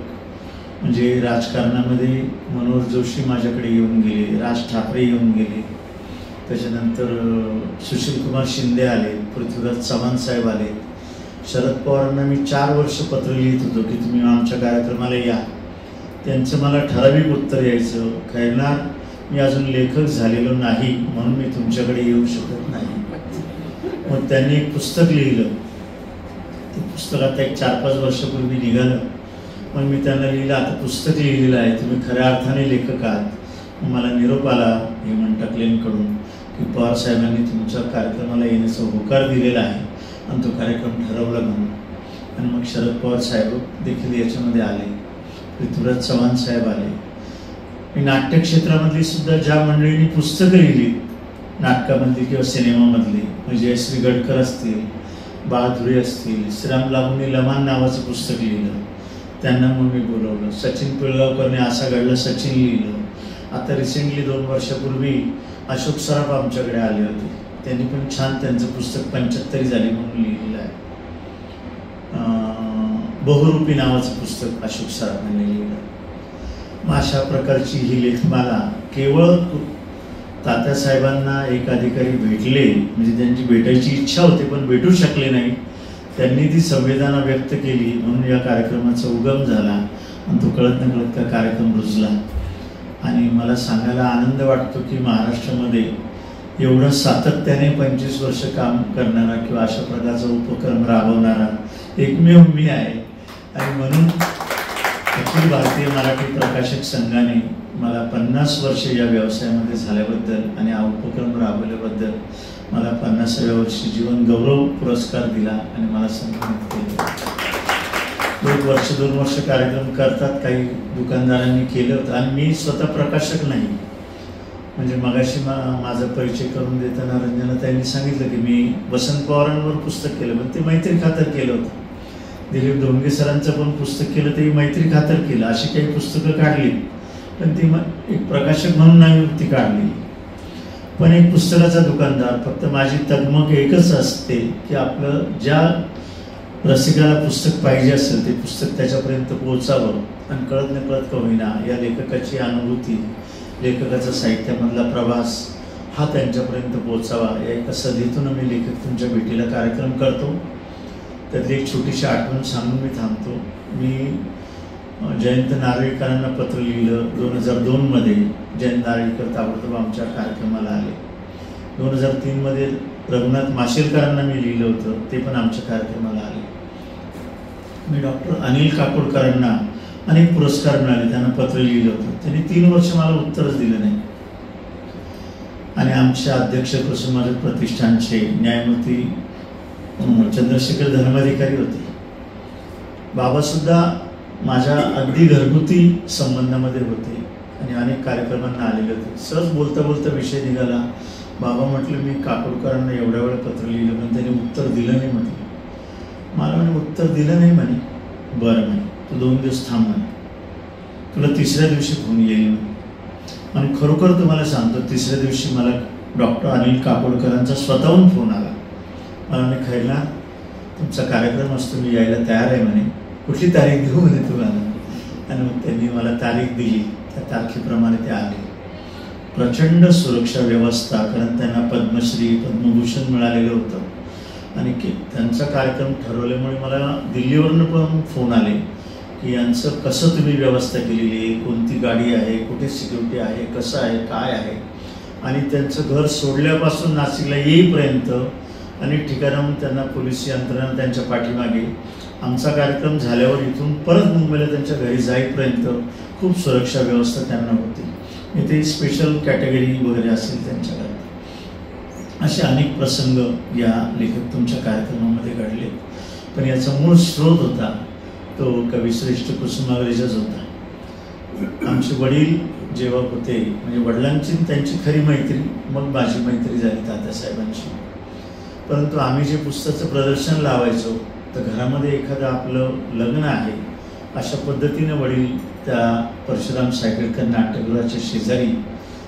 म्हणजे राजकारणामध्ये मनोहर जोशी माझ्याकडे येऊन गेले, राज ठाकरे येऊन गेले, त्याच्यानंतर सुशीलकुमार शिंदे आले, पृथ्वीराज चव्हाण साहेब आले. शरद पवारांना मी 4 वर्ष पत्र लिहित होतो की तुम्ही आमच्या कार्यक्रमाला या. त्यांचं मला ठराविक उत्तर यायचं, खैरनार मी अजून लेखक झालेलो नाही म्हणून मी तुमच्याकडे येऊ शकत नाही. मग त्यांनी एक पुस्तक लिहिलं. ते पुस्तक आता एक 4-5 वर्षापूर्वी निघालं. मग मी त्यांना लिहिलं, आता पुस्तक लिहिलेलं आहे, तुम्ही खऱ्या अर्थाने लेखक आहात. मला निरोप आला हेमंत टकलेंकडून की पवार साहेबांनी तुमच्या कार्यक्रमाला येण्याचा होकार दिलेला आहे आणि तो कार्यक्रम ठरवला म्हणून. आणि मग शरद पवार साहेब देखील याच्यामध्ये आले, पृथ्वीराज चव्हाण साहेब आले. मी नाट्यक्षेत्रामधली सुद्धा ज्या मंडळींनी पुस्तकं लिहिली नाटकामधली किंवा सिनेमामधली, म्हणजे जयश्री गडकर असतील, बाळधुरे असतील, श्रीराम लागूंनी लमान नावाचं पुस्तक लिहिलं, त्यांना मग मी बोलवलं. सचिन पिळगावकरने असा घडलं सचिन लिहिलं. आता रिसेंटली 2 वर्षापूर्वी अशोक सराफ आमच्याकडे आले होते, त्यांनी पण छान त्यांचं पुस्तक 75 झाली म्हणून लिहिलेलं आहे. बहुरूपी नावाचं पुस्तक अशोक सराफांनी लिहिलं. मग अशा प्रकारची ही लेखमाला केवळ तात्यासाहेबांना एक अधिकारी भेटले, म्हणजे त्यांची भेटायची इच्छा होती पण भेटू शकले नाही, त्यांनी ती संवेदना व्यक्त केली म्हणून या कार्यक्रमाचा उगम झाला आणि तो कळत नकळत का कार्यक्रम रुजला. आणि मला सांगायला आनंद वाटतो की महाराष्ट्रामध्ये एवढं सातत्याने 25 वर्ष काम करणारा किंवा अशा प्रकारचा उपक्रम राबवणारा एकमेव मी आहे. आणि म्हणून अखिल भारतीय मराठी प्रकाशक संघाने मला 50 वर्ष या व्यवसायामध्ये झाल्याबद्दल आणि हा उपक्रम राबवल्याबद्दल मला 50व्या वर्षी जीवन गौरव पुरस्कार दिला आणि मला सन्मानित केलं. 2 वर्ष कार्यक्रम करतात, काही दुकानदारांनी केलं होतं. आणि मी स्वतः प्रकाशक नाही, म्हणजे मगाशी माझा परिचय करून देताना रंजनाताईंनी सांगितलं की मी वसंत पवारांवर पुस्तक केलं, पण ते मैत्री खातर केलं होतं. दिलीप ढोंगे सरांचं पण पुस्तक केलं, ते मैत्री खातर केलं. अशी काही पुस्तकं काढली, पण ती एक प्रकाशक म्हणून नाही ती काढली. पण एक पुस्तकाचा दुकानदार, फक्त माझी तगमग एकच असते की आपलं ज्या रसिकाला पुस्तक पाहिजे असेल ते पुस्तक त्याच्यापर्यंत पोहोचावं आणि कळत नकळत का होईना या लेखकाची अनुभूती, लेखकाचा साहित्यामधला प्रवास हा त्यांच्यापर्यंत पोहोचावा या एका सदितून मी लेखक तुमच्या भेटीला कार्यक्रम करतो. त्यातली एक छोटीशी आठवण सांगून मी थांबतो. मी जयंत नारळीकरांना पत्र लिहिलं 2002 जयंत नारळीकर ताबडतोब आमच्या कार्यक्रमाला आले. 2003 रघुनाथ माशेलकरांना मी लिहिलं होतं, ते पण आमच्या कार्यक्रमाला आले. मी डॉक्टर अनिल काकोडकरांना अनेक पुरस्कार मिळाले, त्यांना पत्र लिहिलं होतं, त्यांनी 3 वर्ष मला उत्तरच दिलं नाही. आणि आमच्या अध्यक्ष कुसुमाग्रज प्रतिष्ठानचे न्यायमूर्ती चंद्रशेखर धर्माधिकारी होते. बाबासुद्धा माझ्या अगदी घरगुती संबंधामध्ये होते आणि अनेक कार्यक्रमांना आलेले होते. सहज बोलता बोलता विषय निघाला. बाबा म्हटलं मी काकोडकरांना एवढ्या वेळा पत्र लिहिलं पण त्यांनी उत्तर दिलं नाही. म्हटलं मला म्हणे उत्तर दिलं नाही म्हणे. बरं म्हणे तू 2 दिवस थांब म्हणे, तुला 3ऱ्या दिवशी फोन येईल म्हणे. आणि खरोखर तुम्हाला सांगतो 3ऱ्या दिवशी मला डॉक्टर अनिल काकोडकरांचा स्वतःहून फोन आला. मला म्हणे खैरनार तुमचा कार्यक्रम असतो, मी यायला तयार आहे म्हणे, कुठली तारीख देऊ म्हणे तुम्हाला. आणि मग त्यांनी मला तारीख दिली, त्या तारखेप्रमाणे ते आले. प्रचंड सुरक्षा व्यवस्था, कारण त्यांना पद्मश्री पद्मभूषण मिळालेलं होतं. आणि त्यांचा कार्यक्रम ठरवल्यामुळे मला दिल्लीवरून पण फोन आले की यांचं कसं तुम्ही व्यवस्था केलेली आहे, कोणती गाडी आहे, कुठे सिक्युरिटी आहे, कसं आहे, काय आहे. आणि त्यांचं घर सोडल्यापासून नाशिकला येईपर्यंत अनेक ठिकाणाहून त्यांना पोलीस यंत्रणा त्यांच्या पाठीमागे, आमचा कार्यक्रम झाल्यावर इथून परत मुंबईला त्यांच्या घरी जाईपर्यंत खूप सुरक्षा व्यवस्था त्यांना होती. इथे स्पेशल कॅटेगरी वगैरे असेल त्यांच्याकडे. असे अनेक प्रसंग या लेखक तुमच्या कार्यक्रमामध्ये घडले. पण याचा मूळ स्रोत होता तो कविश्रेष्ठ कुसुमाग्रजच होता. आमचे वडील जेव्हा होते, म्हणजे वडिलांची त्यांची खरी मैत्री, मग माझी मैत्री झाली तात्यासाहेबांची. परंतु आम्ही जे पुस्तकाचं प्रदर्शन लावायचो तर घरामध्ये एखादं आपलं लग्न आहे अशा पद्धतीने वडील त्या परशुराम सायकलकर नाट्यगृहाच्या शेजारी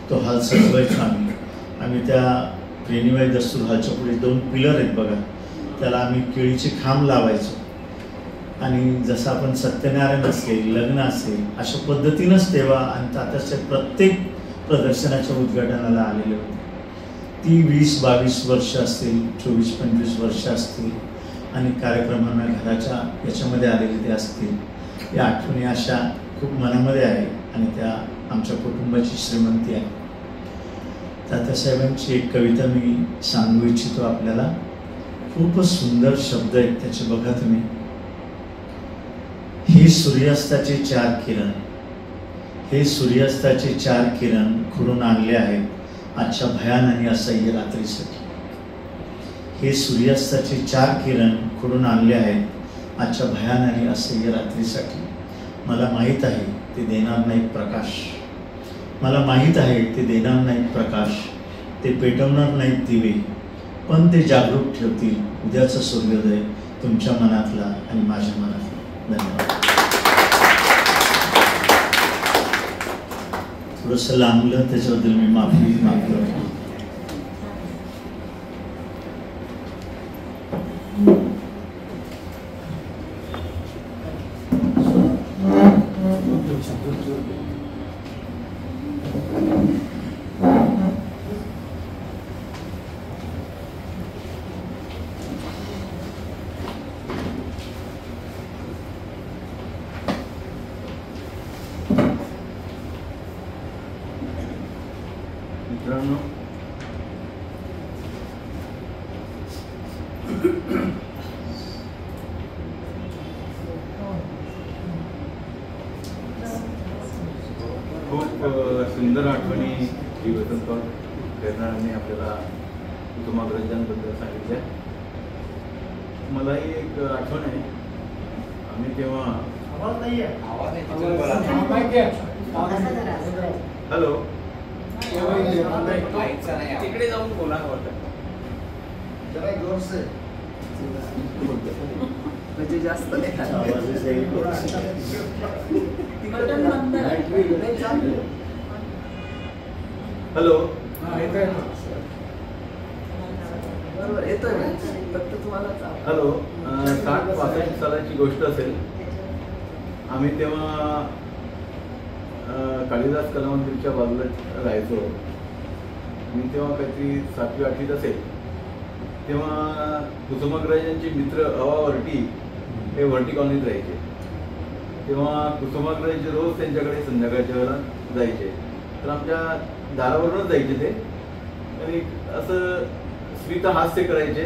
तो तो हॉल सजवायचो आम्ही त्या रेणीबाई दस्तूर हॉलच्या पुढे 2 पिलर आहेत बघा, त्याला आम्ही केळीचे खांब लावायचो आणि जसं आपण सत्यनारायण असेल, लग्न असेल, अशा पद्धतीनंच तेव्हा आणि तात्यासाहेब प्रत्येक प्रदर्शनाच्या उद्घाटनाला आलेले होते. ती 20-22 वर्ष असतील, 24-25 वर्ष असतील आणि कार्यक्रमांना घराच्या याच्यामध्ये आलेले ते असतील. या आठवणी अशा खूप मनामध्ये आहे आणि त्या आमच्या कुटुंबाची श्रीमंती आहे. तात्यासाहेबांची एक कविता मी सांगू इच्छितो आपल्याला. खूपच सुंदर शब्द आहेत त्याचे, बघा तुम्ही. हे सूर्यास्ताचे 4 किरण, हे सूर्यास्ताचे 4 किरण खुडून आणले आहेत आजच्या भयान आणि असह्य रात्रीसाठी. हे सूर्यास्ताचे 4 किरण खुडून आणले आहेत आजच्या भयान आणि असह्य रात्रीसाठी. मला माहीत आहे ते देणार नाहीत प्रकाश, मला माहीत आहे ते देणार नाहीत प्रकाश, ते पेटवणार नाहीत दिवे, पण ते जागरूक ठेवतील उद्याचा सूर्योदय तुमच्या मनातला आणि माझ्या मनातला. धन्यवाद. थोडंसं लांबलं त्याच्याबद्दल मी माफी मागतो. मित्रांनो, खूप सुंदर आठवणी ही वसंतराव खैरनारांनी आपल्याला कुसुमाग्रजांबद्दल सांगितल्या. मलाही एक आठवण आहे. आम्ही तेव्हा हॅलो तिकडे जाऊन बोला जरा जोरसे म्हणजे जास्त नाही. हॅलो बरोबर येतोय, फक्त तुम्हाला हॅलो. 60-65 सालाची गोष्ट असेल. आम्ही तेव्हा कालिदास कला मंदिरच्या बाजूला राहायचो. मी तेव्हा काहीतरी 7वी-8वीत असेल. तेव्हा कुसुमाग्रजांचे मित्र अवा वर्टी हे वर्टी कॉलनीत राहायचे. तेव्हा कुसुमाग्रज रोज त्यांच्याकडे संध्याकाळच्या वेळेला जायचे. तर आमच्या दारावरूनच जायचे ते आणि असं स्मित हास्य करायचे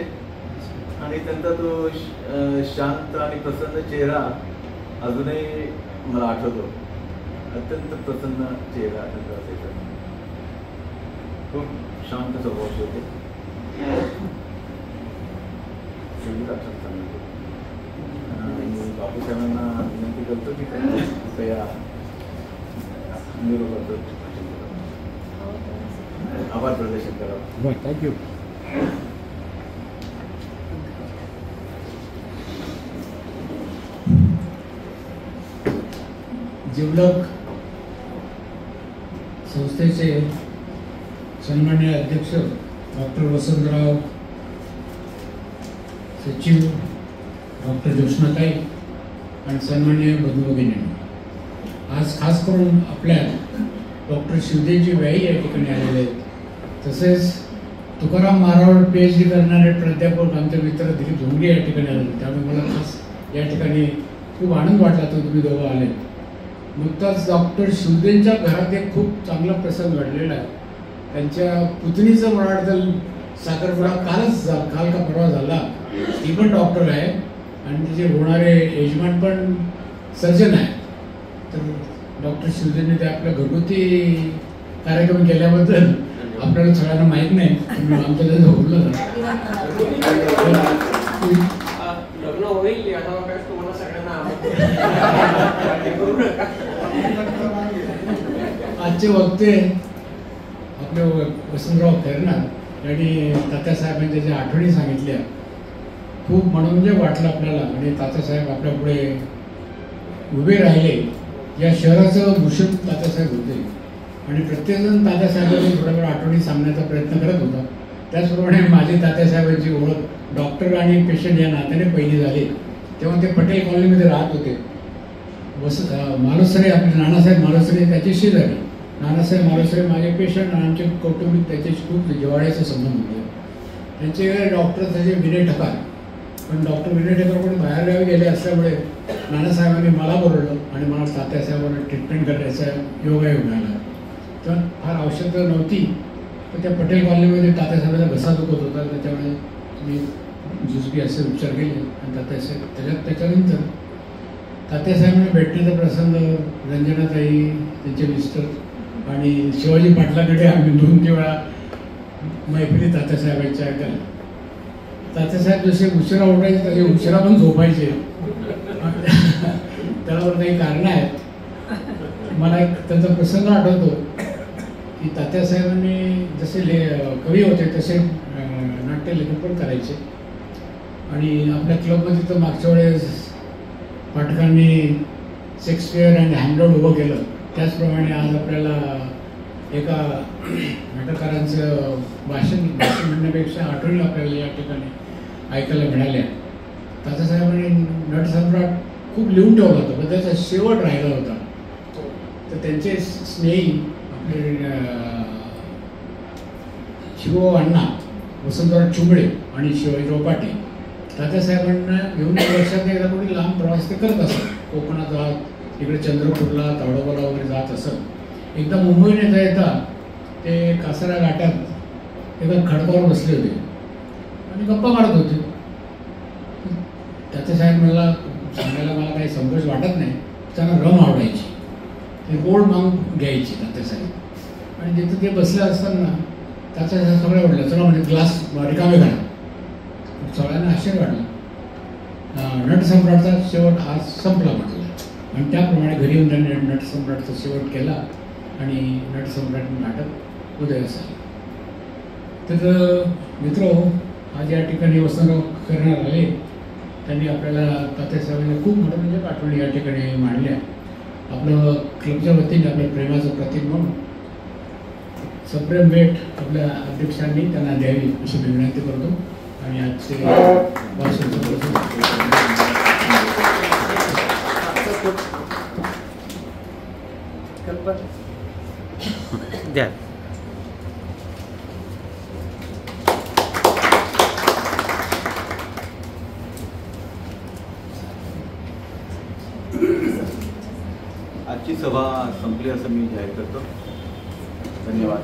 आणि त्यांचा तो शांत आणि प्रसन्न चेहरा अजूनही मला आठवतो. अत्यंत प्रसन्न चेहरा त्यांचा असायचा. खूप शांत स्वभावाचे होते. आणि बापूसाहेबांना विनंती करतो की कृपया निरोपाचं आभार प्रदर्शन करावं. थँक्यू. जिवलग संस्थेचे सन्माननीय अध्यक्ष डॉक्टर वसंतराव, सचिव डॉक्टर ज्योत्स्नाताई आणि सन्माननीय बंधू-भगिनी, आज खास करून आपल्या डॉक्टर शिवदेवजी व्याई या ठिकाणी आलेले आहेत. तसेच तुकाराम महाराज PhD करणारे प्राध्यापक आमचे मित्र दिलीप झोंगडे या ठिकाणी आले. त्यामुळे मला खास या ठिकाणी खूप आनंद वाटला तर तुम्ही दोघं आले. नुकताच डॉक्टर शिवदेवच्या घरात एक खूप चांगला प्रसंग घडलेला आहे. त्यांच्या पुतणीचं मला वाटतं साखरपुडा काल का परवा झाला. ती पण डॉक्टर आहे आणि तिचे होणारे यजमान पण सर्जन आहे. तर डॉक्टर शिवदेवने ते आपल्या घरगुती कार्यक्रम केल्याबद्दल आपल्याला सगळ्यांना माहीत नाही, आमच्या त्यांचं बोललं लग्न होईल याचा अभ्यास तुम्हाला सगळ्यांना आजचे वक्ते आपले वसंतराव खैरनार यांनी तात्यासाहेबांच्या ज्या आठवणी सांगितल्या खूप मनोरंजक वाटलं आपल्याला. आणि तात्यासाहेब आपल्या पुढे उभे राहिले. या शहराचं भूषण तात्यासाहेब होते. आणि प्रत्येकजण तात्यासाहेबांनी थोड्या वेळ आठवणी सांगण्याचा प्रयत्न करत होता. त्याचप्रमाणे माझी तात्यासाहेबांची ओळख डॉक्टर आणि पेशंट या नात्याने पहिली झाली. तेव्हा ते पटेल कॉलनीमध्ये राहत होते. मालुसरे, आपले नानासाहेब मालुसरे त्याचे शेजारी. नानासाहेब मालुसरे माझे पेशंट आणि आमचे कौटुंबिक त्याच्याशी खूप जिव्हाळ्याचे संबंध होते. त्यांचे डॉक्टर त्याचे विनय ठकार, पण डॉक्टर विनय ठकार पण बाहेरगावी गेले असल्यामुळे नानासाहेबांनी मला बोलवलं आणि मला तात्यासाहेबांना ट्रीटमेंट करण्याचा योगायोग मिळाला. तेव्हा फार औषधं नव्हती, तर त्या पटेल कॉलनीमध्ये तात्यासाहेबांचा घसा दुखत होता. त्याच्यामुळे मी जुजबी असे उपचार केले आणि त्याच्यानंतर तात्यासाहेबांना भेटण्याचा प्रसंग रंजनाताई, त्यांचे मिस्टर आणि शिवाजी पाटलाकडे आम्ही 2-3 वेळा मैफिली तात्यासाहेबांच्या ऐकायला. तात्यासाहेब जसे उशिरा उठायचे तसे उशिरा पण झोपायचे. त्यावर काही कारणं आहेत. मला एक त्यांचा प्रसंग आठवतो की तात्यासाहेबांनी जसे कवी होते तसे नाट्य लेखन पण करायचे. आणि आपल्या क्लबमध्ये तर मागच्या वेळेस पाठकांनी शेक्सपियर आणि हॅमलेट उभं केलं. त्याचप्रमाणे आज आपल्याला एका नाटककारांचं भाषण म्हणण्यापेक्षा आठवणी आपल्याला या ठिकाणी ऐकायला मिळाल्या. तात्यासाहेबांनी नटसम्राट खूप लिहून ठेवला होता, पण त्याचा शेवट राहिला होता. तर त्यांचे स्नेही आपले शिवभाऊ अण्णा, वसंतराव चुंबळे आणि शिवाजीराव पाटील तात्यासाहेबांना घेऊन वर्षात एकदा कोणी लांब प्रवास ते करत असत. कोकणात जात, इकडे चंद्रपूरला, ताडोबाला वगैरे जात असत. एकदा मुंबईने येता येता ते कासारा घाटात एका खडकावर बसले होते आणि गप्पा मारत होते. तात्यासाहेब मला सांगायला मला काही संकोच वाटत नाही, त्यांना रम आवडायची. ते गोड मागून घ्यायची तात्यासाहेब. आणि तिथं ते बसले असताना तात्यासाहेब सगळं वाटलं, चला म्हणजे ग्लास रिकामे घाला. सगळ्यांना आश्चर्य वाटलं. नटसम्राटचा शेवट आज संपला म्हटला आणि त्याप्रमाणे घरी येऊन त्यांनी नटसम्राटचा शेवट केला आणि नटसम्राट नाटक उदयास आले. तर मित्र, आज या ठिकाणी वसंतराव करणार आले. त्यांनी आपल्याला तात्यासाहेबांनी खूप मोठं म्हणजे आठवणी या ठिकाणी मांडल्या. आपलं क्लबच्या वतीने आपल्या प्रेमाचं प्रतीक म्हणून सप्रेम भेट आपल्या अध्यक्षांनी त्यांना द्यावी अशी विनंती करतो. आणि आजचे भाषण द्या. आजची सभा संपली असं मी जाहीर करतो. धन्यवाद.